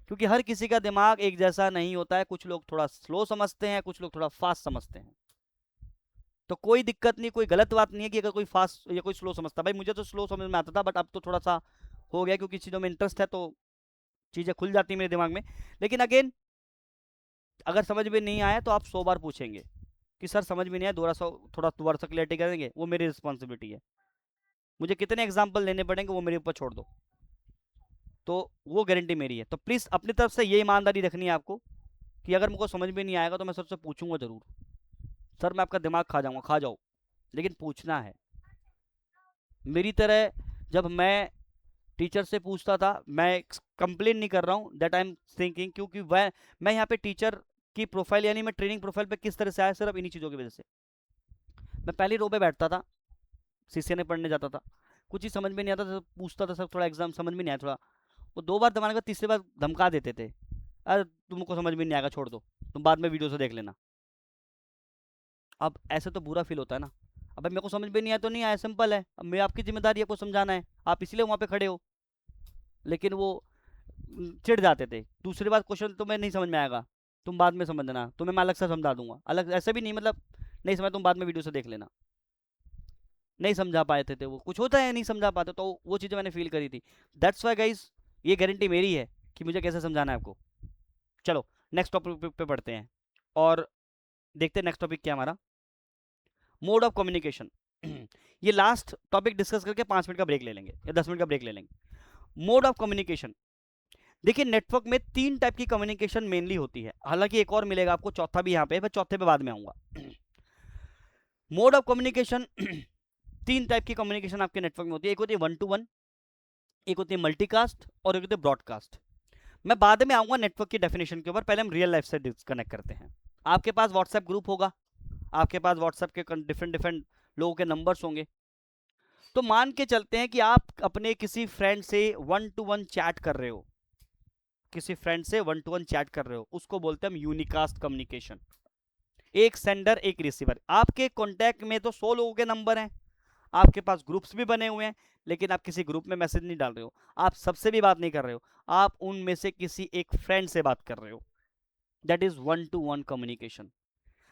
क्योंकि हर किसी का दिमाग एक जैसा नहीं होता है, कुछ लोग थोड़ा स्लो समझते हैं, कुछ लोग थोड़ा फास्ट समझते हैं। तो कोई दिक्कत नहीं, कोई गलत बात नहीं है कि अगर कोई फास्ट या कोई स्लो समझता, भाई मुझे तो स्लो समझ में आता था बट अब तो थोड़ा सा हो गया, क्योंकि चीज़ों में इंटरेस्ट है तो चीज़ें खुल जाती मेरे दिमाग में। लेकिन अगेन, अगर समझ में नहीं आया तो आप 100 बार पूछेंगे कि सर समझ में नहीं आया, थोड़ा दोबारा सा क्लियरिटी करेंगे, वो मेरी रिस्पॉन्सिबिलिटी है। मुझे कितने एग्जाम्पल लेने पड़ेंगे वो मेरे ऊपर छोड़ दो, तो वो गारंटी मेरी है। तो प्लीज़ अपनी तरफ से ये ईमानदारी रखनी है आपको कि अगर मुझको समझ में नहीं आएगा तो मैं सबसे पूछूंगा ज़रूर, सर मैं आपका दिमाग खा जाऊंगा, खा जाओ, लेकिन पूछना है। मेरी तरह जब मैं टीचर से पूछता था, मैं कंप्लेन नहीं कर रहा हूँ, दैट आई एम थिंकिंग, क्योंकि मैं यहाँ पे टीचर की प्रोफाइल यानी मैं ट्रेनिंग प्रोफाइल पे किस तरह से आया, सिर्फ इन्हीं चीज़ों की वजह से। मैं पहली रो पे बैठता था, सीसीएनए पढ़ने जाता था, कुछ ही समझ में नहीं आता था, पूछता था सर थोड़ा एग्जाम समझ में नहीं आया थोड़ा, वो 2 बार दबाने का, तीसरी बार धमका देते थे, अरे तुमको समझ में नहीं आएगा छोड़ दो, तुम बाद में वीडियो से देख लेना। अब ऐसे तो बुरा फील होता है ना, अब मेरे को समझ में नहीं आया तो नहीं आया, सिंपल है, अब मैं आपकी जिम्मेदारी आपको समझाना है, आप इसलिए वहाँ पे खड़े हो। लेकिन वो चिढ़ जाते थे, दूसरी बार क्वेश्चन तुम्हें नहीं समझ में आएगा, तुम बाद में समझना, तुम्हें मैं अलग से समझा दूंगा, अलग ऐसे भी नहीं, मतलब नहीं समझ तुम बाद में वीडियो से देख लेना, नहीं समझा पाए थे वो, कुछ होता है नहीं समझा पाते, तो वो चीज़ें मैंने फील करी थी। दैट्स वाई गाइज, ये गारंटी मेरी है कि मुझे कैसे समझाना है आपको। चलो नेक्स्ट टॉपिक पे पढ़ते हैं और देखते हैं नेक्स्ट टॉपिक क्या हमारा, मोड ऑफ कम्युनिकेशन। ये लास्ट टॉपिक डिस्कस करके 5 मिनट का ब्रेक ले लेंगे या 10 मिनट का ब्रेक ले लेंगे। मोड ऑफ कम्युनिकेशन, देखिए नेटवर्क में 3 टाइप की कम्युनिकेशन मेनली होती है, हालांकि एक और मिलेगा आपको, चौथा भी यहाँ पे है, मैं चौथे पे बाद में आऊंगा। मोड ऑफ कम्युनिकेशन 3 टाइप की कम्युनिकेशन आपके नेटवर्क में होती है, एक होती है 1 to 1, एक होती है मल्टीकास्ट और एक होती है ब्रॉडकास्ट। मैं बाद में आऊंगा नेटवर्क की डेफिनेशन के ऊपर, पहले हम रियल लाइफ से डिस्कनेक्ट करते हैं। आपके पास व्हाट्सएप ग्रुप होगा, आपके पास व्हाट्सएप के डिफरेंट डिफरेंट लोगों के नंबर्स होंगे। तो मान के चलते हैं कि आप अपने किसी फ्रेंड से 1 to 1 चैट कर रहे हो, किसी फ्रेंड से 1 to 1 चैट कर रहे हो, उसको बोलते हैं हम यूनिकास्ट कम्युनिकेशन। एक सेंडर एक रिसीवर, आपके कॉन्टैक्ट में तो 100 लोगों के नंबर हैं, आपके पास ग्रुप्स भी बने हुए हैं, लेकिन आप किसी ग्रुप में मैसेज नहीं डाल रहे हो, आप सबसे भी बात नहीं कर रहे हो, आप उनमें से किसी एक फ्रेंड से बात कर रहे हो। That is 1 to 1 communication.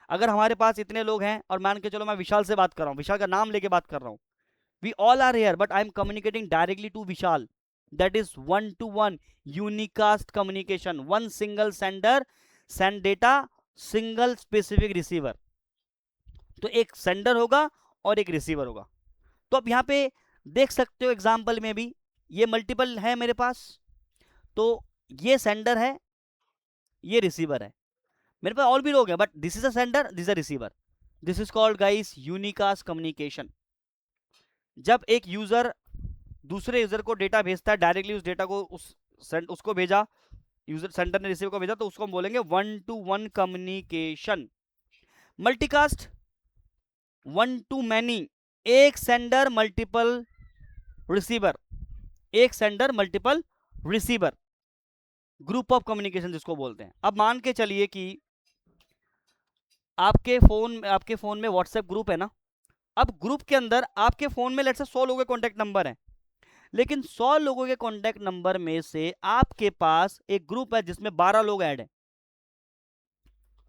अगर हमारे पास इतने लोग हैं और मान के चलो मैं विशाल से बात कर रहा हूँ, विशाल का नाम लेके बात कर रहा हूँ, we all are here but I am communicating directly to Vishal, that is 1 to 1 unicast communication. One single sender send data, single specific receiver. तो एक सेंडर होगा और एक रिसीवर होगा। तो अब यहाँ पे देख सकते हो एग्जाम्पल में भी ये मल्टीपल है मेरे पास, तो ये सेंडर है, ये रिसीवर है, मेरे पास और भी लोग हैं but this is a sender, this is a receiver. This is called guys unicast communication. जब एक यूजर दूसरे यूजर को डेटा भेजता है, डायरेक्टली उस डेटा को उसको भेजा, यूजर सेंडर ने रिसीवर को भेजा, तो उसको हम बोलेंगे 1 to 1 communication. Multicast 1 to many, एक सेंडर मल्टीपल रिसीवर, एक sender multiple receiver, group of communication जिसको बोलते हैं। अब मान के चलिए कि आपके फोन में व्हाट्सएप ग्रुप है ना, अब ग्रुप के अंदर आपके फोन में लेट्स से 100 लोगों के कॉन्टैक्ट नंबर हैं, लेकिन 100 लोगों के कॉन्टैक्ट नंबर में से आपके पास एक ग्रुप है जिसमें 12 लोग ऐड हैं।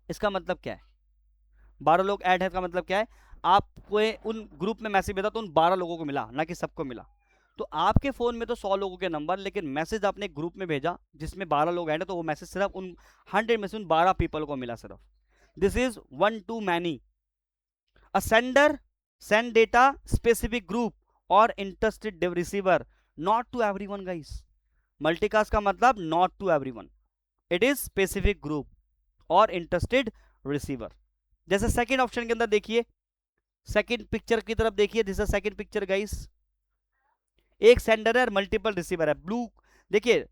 इसका मतलब क्या है, 12 लोग ऐड है का मतलब क्या है, आपको उन ग्रुप में मैसेज भेजा तो उन 12 लोगों को मिला, ना कि सबको मिला। तो आपके फोन में तो 100 लोगों के नंबर, लेकिन मैसेज आपने ग्रुप में भेजा जिसमें 12 लोग ऐड है, तो वो मैसेज सिर्फ उन 100 में से उन 12 पीपल को मिला सिर्फ। This is 1 to many। A sender send data specific group और interested receiver, not to everyone guys. Multicast का मतलब not to everyone, it is specific group और इंटरेस्टेड रिसीवर। जैसे सेकंड ऑप्शन के अंदर देखिए, सेकंड पिक्चर की तरफ देखिए, this is second picture guys. एक सेंडर है और मल्टीपल रिसीवर है। ब्लू देखिए,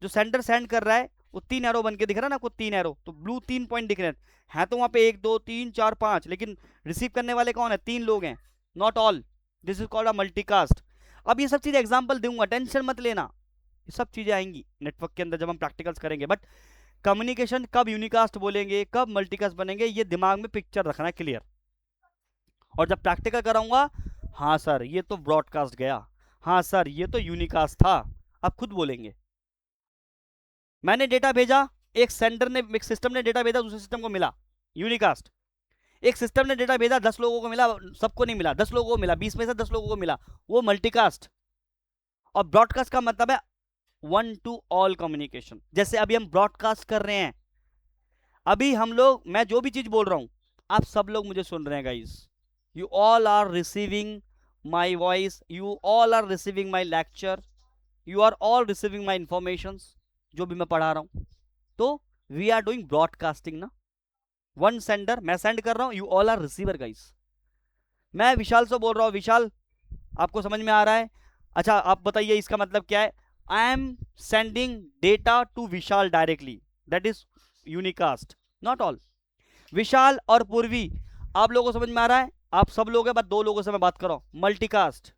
जो सेंडर सेंड कर रहा है वो 3 एरो बन के दिख रहा है ना, आपको 3 एरो, तो ब्लू 3 पॉइंट दिख रहे हैं तो वहां पे 1 2 3 4 5, लेकिन रिसीव करने वाले कौन है, 3 लोग हैं, not all. This is called a multicast. अब ये सब चीजें एग्जांपल दूंगा, टेंशन मत लेना, ये सब चीजें आएंगी नेटवर्क के अंदर जब हम प्रैक्टिकल्स करेंगे। बट कम्युनिकेशन कब यूनिकास्ट बोलेंगे, कब मल्टीकास्ट बनेंगे, ये दिमाग में पिक्चर रखना क्लियर। और जब प्रैक्टिकल कराऊंगा, हाँ सर ये तो ब्रॉडकास्ट गया, हाँ सर ये तो यूनिकास्ट था, आप खुद बोलेंगे। मैंने डेटा भेजा, एक सेंडर ने, एक सिस्टम ने डेटा भेजा, दूसरे सिस्टम को मिला, यूनिकास्ट। एक सिस्टम ने डेटा भेजा, 10 लोगों को मिला, सबको नहीं मिला, 10 लोगों को मिला, 20 में से 10 लोगों को मिला, वो मल्टीकास्ट। और ब्रॉडकास्ट का मतलब है 1 to all कम्युनिकेशन। जैसे अभी हम ब्रॉडकास्ट कर रहे हैं, अभी हम लोग, मैं जो भी चीज बोल रहा हूं आप सब लोग मुझे सुन रहे हैं guys, you all are receiving my voice, you all are receiving my lecture, you all are receiving my information जो भी मैं पढ़ा रहा हूं। तो वी आर डूइंग ब्रॉडकास्टिंग ना। वन सेंडर, मैं सेंड कर रहा हूं, you all are receiver guys. मैं विशाल से बोल रहा हूं, विशाल आपको समझ में आ रहा है, अच्छा आप बताइए इसका मतलब क्या है, I am sending data to Vishal directly, that is unicast, not all. Vishal और पूर्वी, आप लोगों को समझ में आ रहा है, आप सब लोग हैं, बस 2 लोगों से मैं बात कर रहा हूं, मल्टीकास्ट।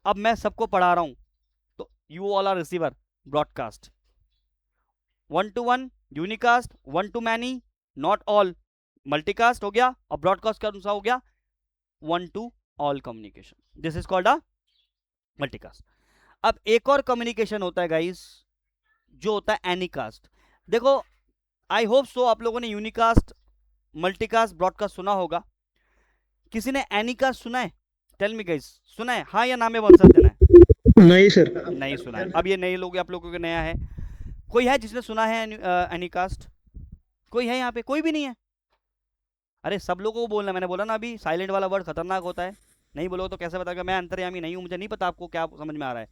अब मैं सबको पढ़ा रहा हूं, तो you all are receiver, broadcast. 1 to 1 unicast, 1 to many not all, multicast हो गया, और ब्रॉडकास्ट का अनुसार हो गया 1 to all communication, this is called a multicast. अब एक और कम्युनिकेशन होता है गाइस, जो होता है एनीकास्ट। देखो आई होप सो आप लोगों ने यूनिकास्ट मल्टीकास्ट ब्रॉडकास्ट सुना होगा। किसी ने एनीकास्ट सुना है? टेल मी गाइस, सुना है? हाँ या ना में आंसर देना है। नहीं सर। नहीं सुना है। अब ये नए लोग, आप लोगों को नया है। कोई है जिसने सुना है एनीकास्ट? कोई है यहाँ पे? कोई भी नहीं है? अरे सब लोगों को बोलना, मैंने बोला ना अभी, साइलेंट वाला वर्ड खतरनाक होता है। नहीं बोलोगे तो कैसे बताएगा? मैं अंतर्यामी नहीं हूँ, मुझे नहीं पता आपको क्या समझ में आ रहा है।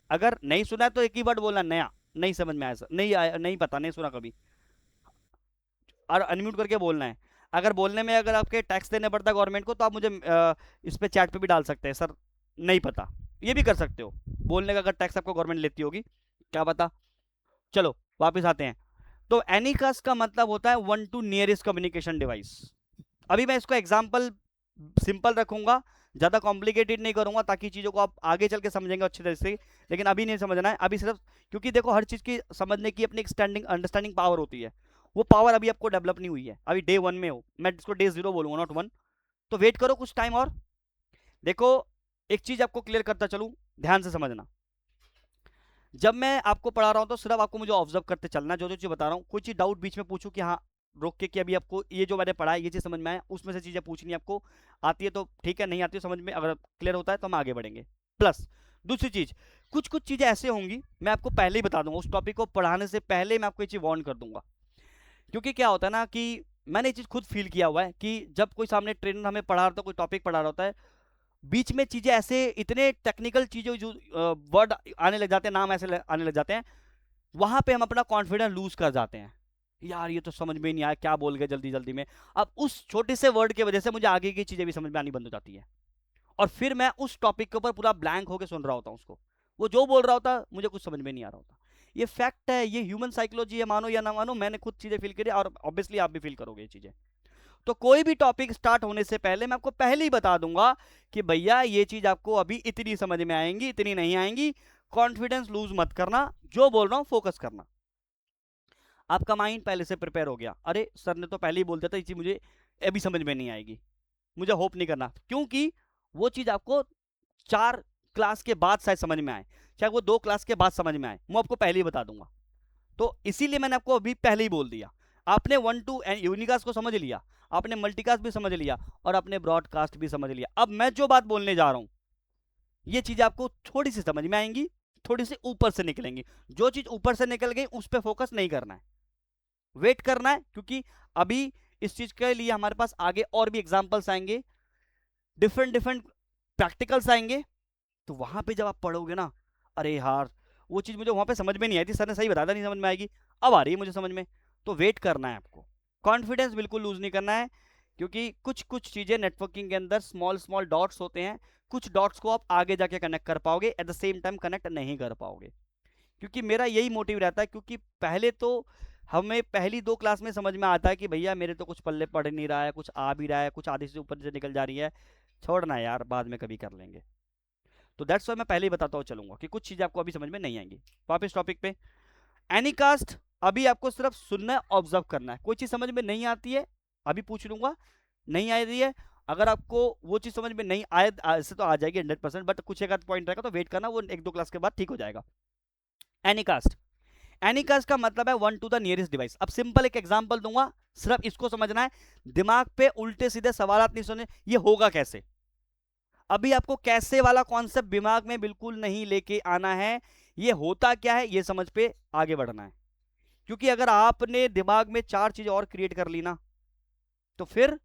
अगर नहीं सुना है तो एक ही वर्ड बोलना, नया। नहीं समझ में आया सर, नहीं आया, नहीं पता, नहीं सुना कभी, और अनम्यूट करके बोलना है। अगर बोलने में अगर आपके टैक्स देने पड़ता है गवर्नमेंट को, तो आप मुझे इस पे चैट पे भी डाल सकते हैं, सर नहीं पता। ये भी कर सकते हो, बोलने का अगर टैक्स आपको गवर्नमेंट लेती होगी, क्या पता। चलो वापस आते हैं। तो एनीकास्ट का मतलब होता है one to nearest communication device. अभी मैं इसको एग्जाम्पल सिंपल रखूंगा, ज़्यादा कॉम्प्लिकेटेड नहीं करूंगा, ताकि चीज़ों को आप आगे चल के समझेंगे अच्छी तरह से। लेकिन अभी नहीं समझना है, अभी सिर्फ, क्योंकि देखो हर चीज़ की समझने की अपनी एक स्टैंडिंग अंडरस्टैंडिंग पावर होती है। वो पावर अभी आपको डेवलप नहीं हुई है, अभी डे 1 में हो, मैं इसको डे 0 बोलूंगा, नॉट 1। तो वेट करो कुछ टाइम और। देखो एक चीज़ आपको क्लियर करता चलूँ, ध्यान से समझना। जब मैं आपको पढ़ा रहा हूँ तो सिर्फ आपको मुझे ऑब्जर्व करते चलना, जो जो चीज़ बता रहा हूँ। कोई चीज़ डाउट बीच में पूछूं कि हाँ, रोक के, कि अभी आपको ये जो मैंने पढ़ा है ये चीज़ समझ में आया, उसमें से चीज़ें पूछनी आपको आती है तो ठीक है, नहीं आती है समझ में, अगर क्लियर होता है तो हम आगे बढ़ेंगे। प्लस दूसरी चीज़, कुछ कुछ चीज़ें ऐसे होंगी, मैं आपको पहले ही बता दूंगा, उस टॉपिक को पढ़ाने से पहले मैं आपको ये चीज़ वार्न कर दूंगा। क्योंकि क्या होता है ना, कि मैंने ये चीज़ खुद फील किया हुआ है कि जब कोई सामने ट्रेनर हमें पढ़ा रहा होता है, कोई टॉपिक पढ़ा रहा होता है, बीच में चीज़ें ऐसे, इतने टेक्निकल चीज़ें जो वर्ड आने लग जाते हैं, नाम ऐसे आने लग जाते हैं, वहां पे हम अपना कॉन्फिडेंस लूज कर जाते हैं। यार ये तो समझ में ही नहीं आया, क्या बोल गए जल्दी जल्दी में। अब उस छोटे से वर्ड की वजह से मुझे आगे की चीजें भी समझ में आनी बंद हो जाती है, और फिर मैं उस टॉपिक के ऊपर पूरा ब्लैंक होकर सुन रहा होता हूँ उसको। वो जो बोल रहा होता मुझे कुछ समझ में नहीं आ रहा होता। ये फैक्ट है, ये ह्यूमन साइकोलॉजी है, मानो या ना मानो, मैंने खुद चीजें फील करी, और ऑब्वियसली आप भी फील करोगे ये चीजें। तो कोई भी टॉपिक स्टार्ट होने से पहले मैं आपको पहले ही बता दूंगा कि भैया ये चीज आपको अभी इतनी समझ में आएंगी, इतनी नहीं आएंगी। कॉन्फिडेंस लूज मत करना, जो बोल रहा हूं फोकस करना। आपका माइंड पहले से प्रिपेयर हो गया, अरे सर ने तो पहले ही बोल दिया था ये चीज मुझे अभी समझ में नहीं आएगी, मुझे होप नहीं करना, क्योंकि वो चीज आपको 4 क्लास के बाद शायद समझ में आए, चाहे वो 2 क्लास के बाद समझ में आए, मैं आपको पहले ही बता दूंगा। तो इसीलिए मैंने आपको अभी पहले ही बोल दिया। आपने 1 2 यूनिकास्ट को समझ लिया, आपने मल्टीकास्ट भी समझ लिया, और आपने ब्रॉडकास्ट भी समझ लिया। अब मैं जो बात बोलने जा रहा हूं, ये चीजें आपको थोड़ी सी समझ में आएंगी, थोड़ी सी ऊपर से निकलेंगी। जो चीज ऊपर से निकल गई उस पर फोकस नहीं करना है, वेट करना है, क्योंकि अभी इस चीज के लिए हमारे पास आगे और भी एग्जाम्पल्स आएंगे, डिफरेंट डिफरेंट प्रैक्टिकल्स आएंगे। तो वहां पे जब आप पढ़ोगे ना, अरे यार वो चीज मुझे वहां पे समझ में नहीं आई थी, सर ने सही बताया था, नहीं समझ में आएगी, अब आ रही है मुझे समझ में। तो वेट करना है आपको, कॉन्फिडेंस बिल्कुल लूज नहीं करना है, क्योंकि कुछ कुछ चीजें नेटवर्किंग के अंदर स्मॉल स्मॉल डॉट्स होते हैं, कुछ डॉट्स को आप आगे जाके कनेक्ट कर पाओगे, at the same time connect नहीं कर पाओगे। क्योंकि मेरा यही मोटिव रहता है, क्योंकि पहले तो हमें पहली 2 क्लास में समझ में आता है कि भैया मेरे तो कुछ पल्ले पड़ नहीं रहा है, कुछ आ भी रहा है, कुछ आधे से ऊपर से निकल जा रही है, छोड़ना यार बाद में कभी कर लेंगे। तो दैट्स वाई मैं पहले ही बताता हुआ चलूंगा कि कुछ चीज़ें आपको अभी समझ में नहीं आएंगी। वापस टॉपिक पे, एनीकास्ट, अभी आपको सिर्फ सुनना है, ऑब्जर्व करना है। कोई चीज़ समझ में नहीं आती है, अभी पूछ लूंगा, नहीं आ रही है, अगर आपको वो चीज़ समझ में नहीं आए, ऐसे तो आ जाएगी 100%, बट कुछ एक आध पॉइंट रहेगा तो वेट करना, वो 1 2 क्लास के बाद ठीक हो जाएगा। एनीकास्ट, एनीकास्ट का मतलब है one to the nearest device. अब सिंपल एक एग्जांपल दूंगा, सिर्फ इसको समझना है, दिमाग पे उल्टे सीधे सवाल नहीं सुने, ये होगा कैसे। अभी आपको कैसे वाला कॉन्सेप्ट दिमाग में बिल्कुल नहीं लेके आना है, ये होता क्या है ये समझ पे आगे बढ़ना है। क्योंकि अगर आपने दिमाग में 4 चीजें और क्रिएट कर ली ना, तो फिर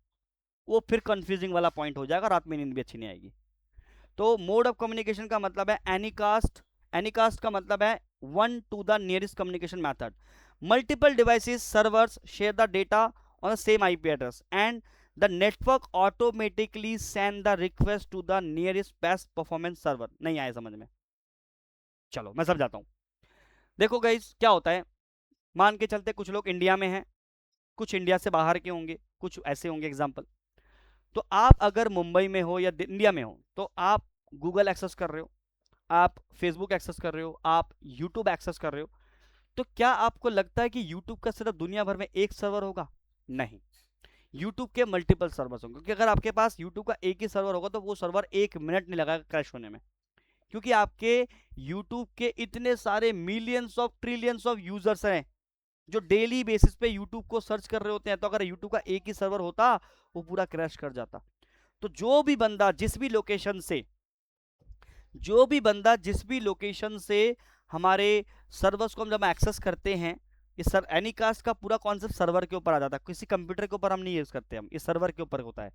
वो फिर कंफ्यूजिंग वाला पॉइंट हो जाएगा, रात में नींद भी अच्छी नहीं आएगी। तो मोड ऑफ कम्युनिकेशन का मतलब है एनीकास्ट, एनीकास्ट का मतलब है one to the nearest communication method. Multiple devices servers share the data on the same IP address, and the network automatically send the request to the nearest best performance server. नहीं आया समझ में? चलो मैं समझाता हूं। देखो गाइस क्या होता है, मान के चलते कुछ लोग इंडिया में हैं, कुछ इंडिया से बाहर के होंगे, कुछ ऐसे होंगे एग्जाम्पल। तो आप अगर मुंबई में हो या इंडिया में हो, तो आप गूगल एक्सेस कर रहे हो, आप फेसबुक एक्सेस कर रहे हो, आप यूट्यूब एक्सेस कर रहे हो, तो क्या आपको लगता है कि यूट्यूब का सिर्फ दुनिया भर में एक सर्वर होगा? नहीं, यूट्यूब के मल्टीपल सर्वर्स होंगे, क्योंकि अगर आपके पास यूट्यूब का एक ही सर्वर होगा तो वो सर्वर 1 मिनट नहीं लगाएगा क्रैश होने में, क्योंकि आपके यूट्यूब के इतने सारे millions of trillions of users हैं, जो डेली बेसिस पे यूट्यूब को सर्च कर रहे होते हैं, तो अगर यूट्यूब का एक ही सर्वर होता वो पूरा क्रैश कर जाता। तो जो भी बंदा जिस भी लोकेशन से हमारे सर्वर्स को हम जब एक्सेस करते हैं, इस सर एनीकास्ट का पूरा कॉन्सेप्ट सर्वर के ऊपर आ जाता है, किसी कंप्यूटर के ऊपर हम नहीं यूज करते, हम इस सर्वर के ऊपर होता है,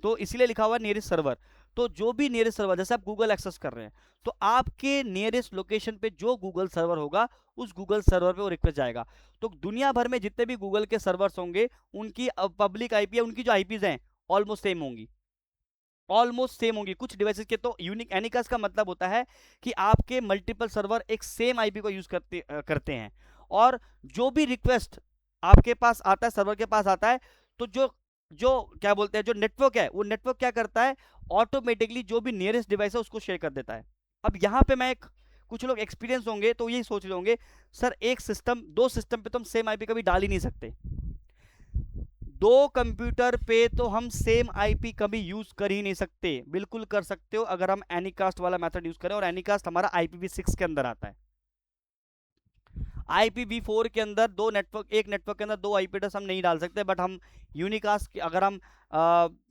तो इसीलिए लिखा हुआ है नियरेस्ट सर्वर। तो जो भी नियरेस्ट सर्वर, जैसे आप गूगल एक्सेस कर रहे हैं, तो आपके नियरेस्ट लोकेशन पे जो गूगल सर्वर होगा उस गूगल सर्वर पे वो रिक्वेस्ट जाएगा। तो दुनिया भर में जितने भी गूगल के सर्वर्स होंगे, उनकी पब्लिक आईपी है, उनकी जो आईपीज हैं ऑलमोस्ट सेम होंगी, कुछ डिवाइसेस के तो यूनिक। एनिकास्ट का मतलब होता है कि आपके मल्टीपल सर्वर एक सेम आईपी को यूज करते हैं, और जो भी रिक्वेस्ट आपके पास आता है, सर्वर के पास आता है, तो जो जो क्या बोलते हैं, जो नेटवर्क है, वो नेटवर्क क्या करता है, ऑटोमेटिकली जो भी नियरेस्ट डिवाइस है उसको शेयर कर देता है। अब यहाँ पे मैं कुछ लोग एक्सपीरियंस होंगे तो यही सोच रहे होंगे, सर एक सिस्टम, दो सिस्टम पे तो हम सेम आईपी कभी डाल ही नहीं सकते, दो कंप्यूटर पे तो हम सेम आईपी कभी यूज कर ही नहीं सकते। बिल्कुल कर सकते हो अगर हम एनीकास्ट वाला मेथड यूज करें, और एनीकास्ट हमारा IPv6 के अंदर आता है। IPv4 के अंदर एक नेटवर्क के अंदर दो आईपी एड्रेस हम नहीं डाल सकते, बट हम यूनिकास्ट की अगर हम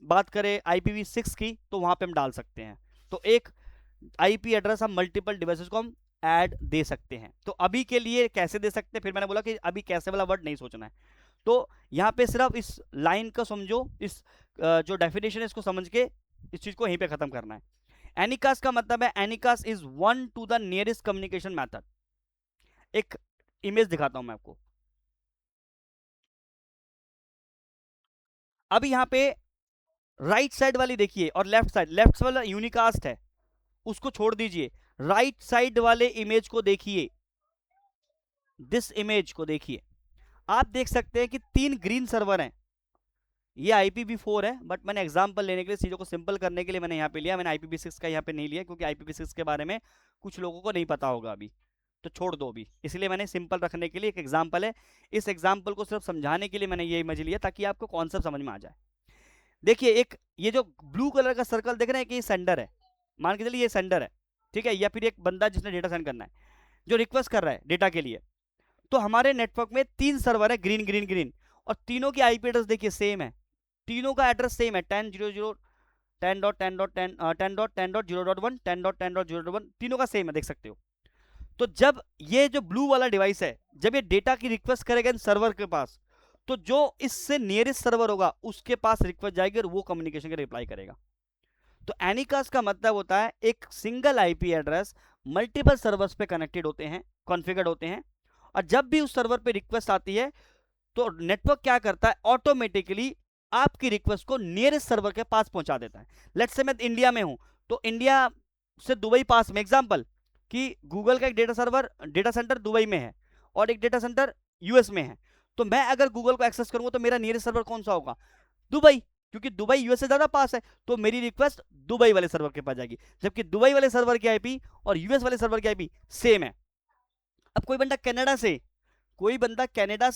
बात करें IPv6 की, तो वहां पे हम डाल सकते हैं। तो एक आईपी एड्रेस हम मल्टीपल डिवाइसेस को हम ऐड दे सकते हैं। तो अभी के लिए कैसे दे सकते हैं, फिर मैंने बोला कि अभी कैसे वाला वर्ड नहीं सोचना है। तो यहाँ पे सिर्फ इस लाइन को समझो, इस जो डेफिनेशन है इसको समझ के इस चीज को यहीं पे खत्म करना है। एनिकास्ट का मतलब है, anycast is one to the nearest communication method. एक इमेज दिखाता हूं मैं आपको। अभी यहाँ पे राइट साइड वाली देखिए, और लेफ्ट वाला यूनिकास्ट है, उसको छोड़ दीजिए, राइट साइड वाले इमेज को देखिए, दिस इमेज को देखिए। आप देख सकते हैं कि 3 ग्रीन सर्वर हैं। ये IPv4 है, बट मैंने एग्जांपल लेने के लिए, चीज़ों को सिंपल करने के लिए मैंने यहाँ पे लिया। मैंने IPv6 का यहाँ पे नहीं लिया, क्योंकि IPv6 के बारे में कुछ लोगों को नहीं पता होगा अभी, तो छोड़ दो अभी, इसलिए मैंने सिंपल रखने के लिए एक एग्जाम्पल है, इस एग्जाम्पल को सिर्फ समझाने के लिए मैंने ये इमेज लिया, ताकि आपको कॉन्सेप्ट समझ में आ जाए। देखिए, एक ये जो ब्लू कलर का सर्कल देख रहे हैं कि ये सेंडर है, मान के चलिए ये सेंडर है, ठीक है, या फिर एक बंदा जिसने डेटा सेंड करना है, जो रिक्वेस्ट कर रहा है डेटा के लिए। तो हमारे नेटवर्क में 3 सर्वर है, ग्रीन ग्रीन ग्रीन, और तीनों की आईपी एड्रेस देखिए सेम है, तीनों का एड्रेस सेम है, 10.0.0 10.10.10 10.10.0.1 10.10.0.1, तीनों का सेम है, देख सकते हो। तो जब ये जो ब्लू वाला डिवाइस है, जब ये डेटा की रिक्वेस्ट करेगा इन सर्वर के पास, तो जो इससे नियरेस्ट सर्वर होगा उसके पास रिक्वेस्ट जाएगी और वो कम्युनिकेशन का रिप्लाई करेगा। तो एनिकास्ट का मतलब होता है एक single IP address multiple servers पे कनेक्टेड होते हैं, कॉन्फ़िगर्ड होते हैं, और जब भी उस सर्वर पे रिक्वेस्ट आती है, तो नेटवर्क क्या करता है, ऑटोमेटिकली आपकी रिक्वेस्ट को नियरेस्ट सर्वर के पास पहुंचा देता है। लेट्स से मैं इंडिया में हूं, तो इंडिया से दुबई पास में, एग्जांपल कि गूगल का एक डेटा सेंटर दुबई में है और एक डेटा सेंटर यूएस में है, तो मैं अगर गूगल को एक्सेस करूंगा तो मेरा नियरेस्ट सर्वर कौन सा होगा, दुबई, क्योंकि दुबई यूएस से ज्यादा पास है, तो मेरी रिक्वेस्ट दुबई वाले सर्वर के पास जाएगी, जबकि दुबई वाले सर्वर की आईपी और यूएस वाले सर्वर की आईपी सेम है। अब कोई बंदा कनाडा से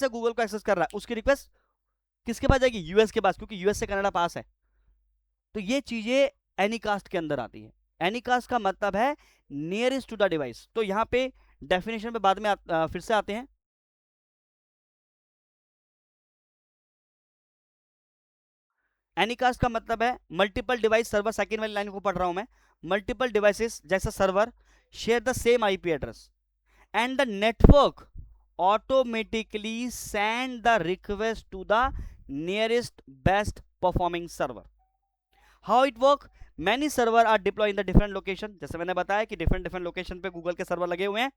गूगल को एक्सेस कर रहा है, उसकी रिक्वेस्ट किसके पास जाएगी, यूएस के पास, क्योंकि यूएस से कनाडा पास है। तो ये चीजें एनीकास्ट के अंदर आती है। एनीकास्ट का मतलब है नियरेस्ट टू द डिवाइस। तो यहाँ पे डेफिनेशन पे बाद में फिर से आते हैं। एनीकास्ट का मतलब है मल्टीपल डिवाइस सर्वर, सेकेंड वाली लाइन को पढ़ रहा हूं मैं, मल्टीपल डिवाइसेस जैसा server share the same IP address and the network automatically send the request to the nearest best performing server. How it work? Many server are deployed in the different location, जैसे मैंने बताया कि different लोकेशन पे गूगल के सर्वर लगे हुए हैं।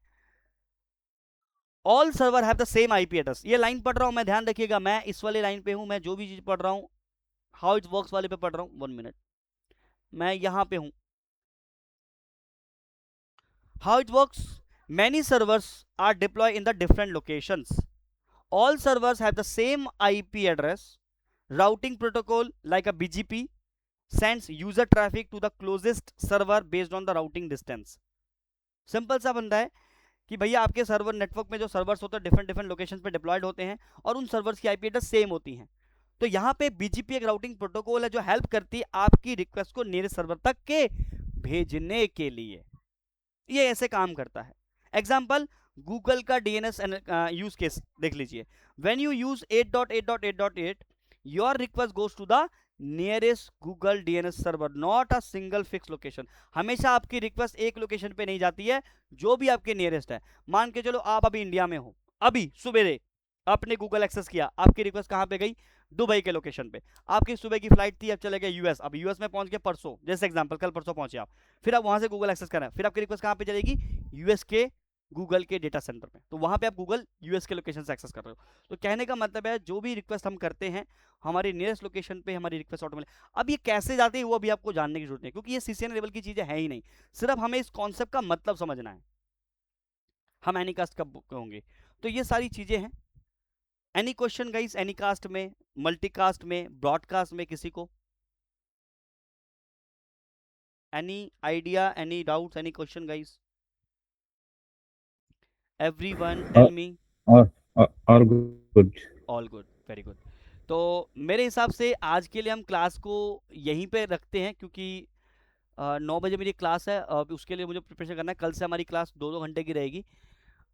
All server have the same IP address। ये लाइन पढ़ रहा हूं मैं, ध्यान रखिएगा, मैं इस वाली लाइन पे हूं, मैं जो भी चीज पढ़ रहा हूं हाउ इट वर्क्स वाले पे पढ़ रहा हूं। 1 मिनट, मैं यहां पे हूं। How it works? Many servers are deployed in the different locations. All servers have the same IP address. Routing protocol like a BGP sends user traffic to the closest server based on the routing distance. Simple सा बंदा है कि भैया आपके सर्वर नेटवर्क में जो सर्वर्स होते हैं डिफरेंट लोकेशन पे डिप्लॉयड होते हैं, और उन सर्वर्स की आईपी एड्रेस सेम होती हैं। तो यहाँ पे बीजीपी एक राउटिंग प्रोटोकॉल है जो हेल्प करती है आपकी रिक्वेस्ट को नियरेस्ट सर्वर तक के भेजने के लिए। ये ऐसे काम करता है। एग्जाम्पल, गूगल का डीएनएस यूज केस देख लीजिए. When you use 8.8.8.8, your request goes to the nearest Google DNS server, not a single fix location. हमेशा आपकी रिक्वेस्ट एक लोकेशन पे नहीं जाती है, जो भी आपके नियरेस्ट है. मान के चलो आप अभी इंडिया में हो, अभी सुबेरे आपने गूगल एक्सेस किया, आपकी रिक्वेस्ट कहां पे गई? दुबई के लोकेशन पे. आपकी सुबह की फ्लाइट थी, अब चले गए यूएस. अब यूएस में पहुंच गए परसों, जैसे एग्जांपल कल परसों पहुंचे आप. फिर आप वहां से गूगल एक्सेस कर रहे हैं, फिर आपकी रिक्वेस्ट कहां पे चलेगी? यूएस के गूगल के डेटा सेंटर में. तो वहां पे आप गूगल यूएस के लोकेशन से एक्सेस कर रहे हो. तो कहने का मतलब है जो भी रिक्वेस्ट हम करते हैं, हमारी नियरेस्ट लोकेशन पे हमारी रिक्वेस्ट ऑटोमेटिक. अब ये कैसे जाती है वो अभी आपको जानने की जरूरत नहीं, क्योंकि ये सीसीएन लेवल की चीजें है ही नहीं. सिर्फ हमें इस कॉन्सेप्ट का मतलब समझना है, हम एनीकास्ट कब होंगे. तो ये सारी चीजें हैं. Any question guys? Anycast में, मल्टीकास्ट में, ब्रॉडकास्ट में किसी को any idea, any doubts, any question guys? Everyone tell me. और good. All good, very good. तो मेरे हिसाब से आज के लिए हम क्लास को यहीं पे रखते हैं, क्योंकि 9 बजे मेरी क्लास है. उसके लिए मुझे प्रिपरेशन करना है. कल से हमारी क्लास 2-2 घंटे की रहेगी.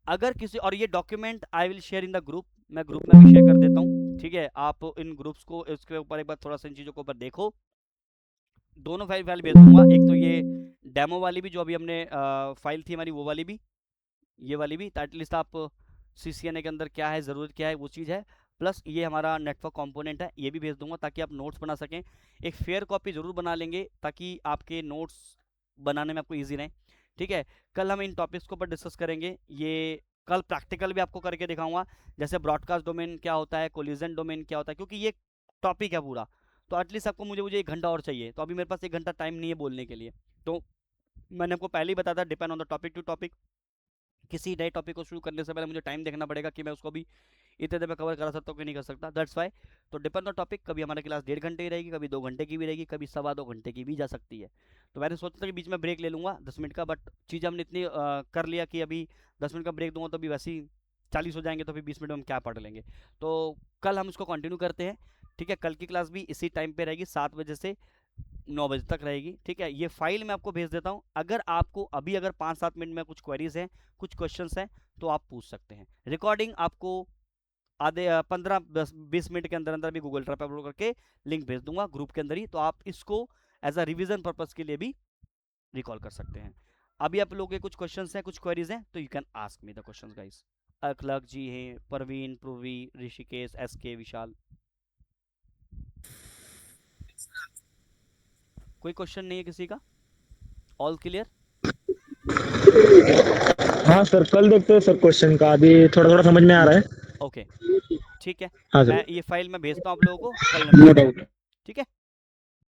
अगर किसी, और ये document I will share in the group, मैं ग्रुप में भी शेयर कर देता हूँ, ठीक है? आप इन ग्रुप्स को, इसके ऊपर एक बार थोड़ा सा इन चीज़ों के ऊपर देखो. दोनों फाइल फाइल भेज दूंगा. एक तो ये डेमो वाली भी जो अभी हमने फाइल थी हमारी, वो वाली भी, ये वाली भी, एटलीस्ट आप सीसीएनए के अंदर क्या है, ज़रूरत क्या है, वो चीज़ है. प्लस ये हमारा नेटवर्क कंपोनेंट है, ये भी भेज दूंगा ताकि आप नोट्स बना सकें. एक फेयर कॉपी ज़रूर बना लेंगे ताकि आपके नोट्स बनाने में आपको ईजी रहे, ठीक है? कल हम इन टॉपिक्स के ऊपर डिस्कस करेंगे. ये कल प्रैक्टिकल भी आपको करके दिखाऊंगा, जैसे ब्रॉडकास्ट डोमेन क्या होता है, कोलिजन डोमेन क्या होता है, क्योंकि ये टॉपिक है पूरा. तो एटलीस्ट आपको, मुझे 1 घंटा और चाहिए, तो अभी मेरे पास 1 घंटा टाइम नहीं है बोलने के लिए. तो मैंने आपको पहले ही बताया था, depend on the topic to topic. किसी नए टॉपिक को शुरू करने से पहले मुझे टाइम देखना पड़ेगा कि मैं उसको भी इतने देर में कवर करा सकता हूँ कि नहीं कर सकता. That's why. तो डिपेंड ऑन टॉपिक, कभी हमारी क्लास 1.5 घंटे की रहेगी, कभी 2 घंटे की भी रहेगी, कभी 2.25 घंटे की भी जा सकती है. तो मैंने सोचा था कि बीच में ब्रेक ले लूँगा 10 मिनट का, बट चीज़ हमने इतनी कर लिया कि अभी 10 मिनट का ब्रेक दूंगा तो अभी वैसे ही 40 हो जाएंगे, तो फिर 20 मिनट में हम क्या पढ़ लेंगे. तो कल हम इसको कंटिन्यू करते हैं, ठीक है? कल की क्लास भी इसी टाइम पे रहेगी, 7 बजे से 9 बजे तक रहेगी, ठीक है? ये फाइल मैं आपको भेज देता हूँ. अगर आपको अभी, अगर 5-7 मिनट में कुछ क्वेरीज हैं, कुछ क्वेश्चंस हैं, तो आप पूछ सकते हैं. रिकॉर्डिंग आपको आधे 15-20 मिनट के अंदर अंदर भी गूगल ड्राइव पर अपलोड करके लिंक भेज दूंगा ग्रुप के अंदर ही, तो आप इसको एज अ रिवीजन पर्पज के लिए भी रिकॉल कर सकते हैं. अभी आप लोगों के कुछ क्वेश्चंस हैं, कुछ क्वेरीज हैं, तो you can ask me the questions guys. अखलाक जी हैं, परवीन, पूर्वी, ऋषिकेश, एसके, विशाल. कोई क्वेश्चन नहीं है किसी का? All clear? हाँ सर, कल देखते हैं सर क्वेश्चन का, अभी थोड़ा थोड़ा समझ में आ रहा है. ओके, ठीक है. हाँ सर. मैं ये फाइल में भेजता हूँ आप लोगों को, कल हम नो इसको डाउट. करेंगे, ठीक है?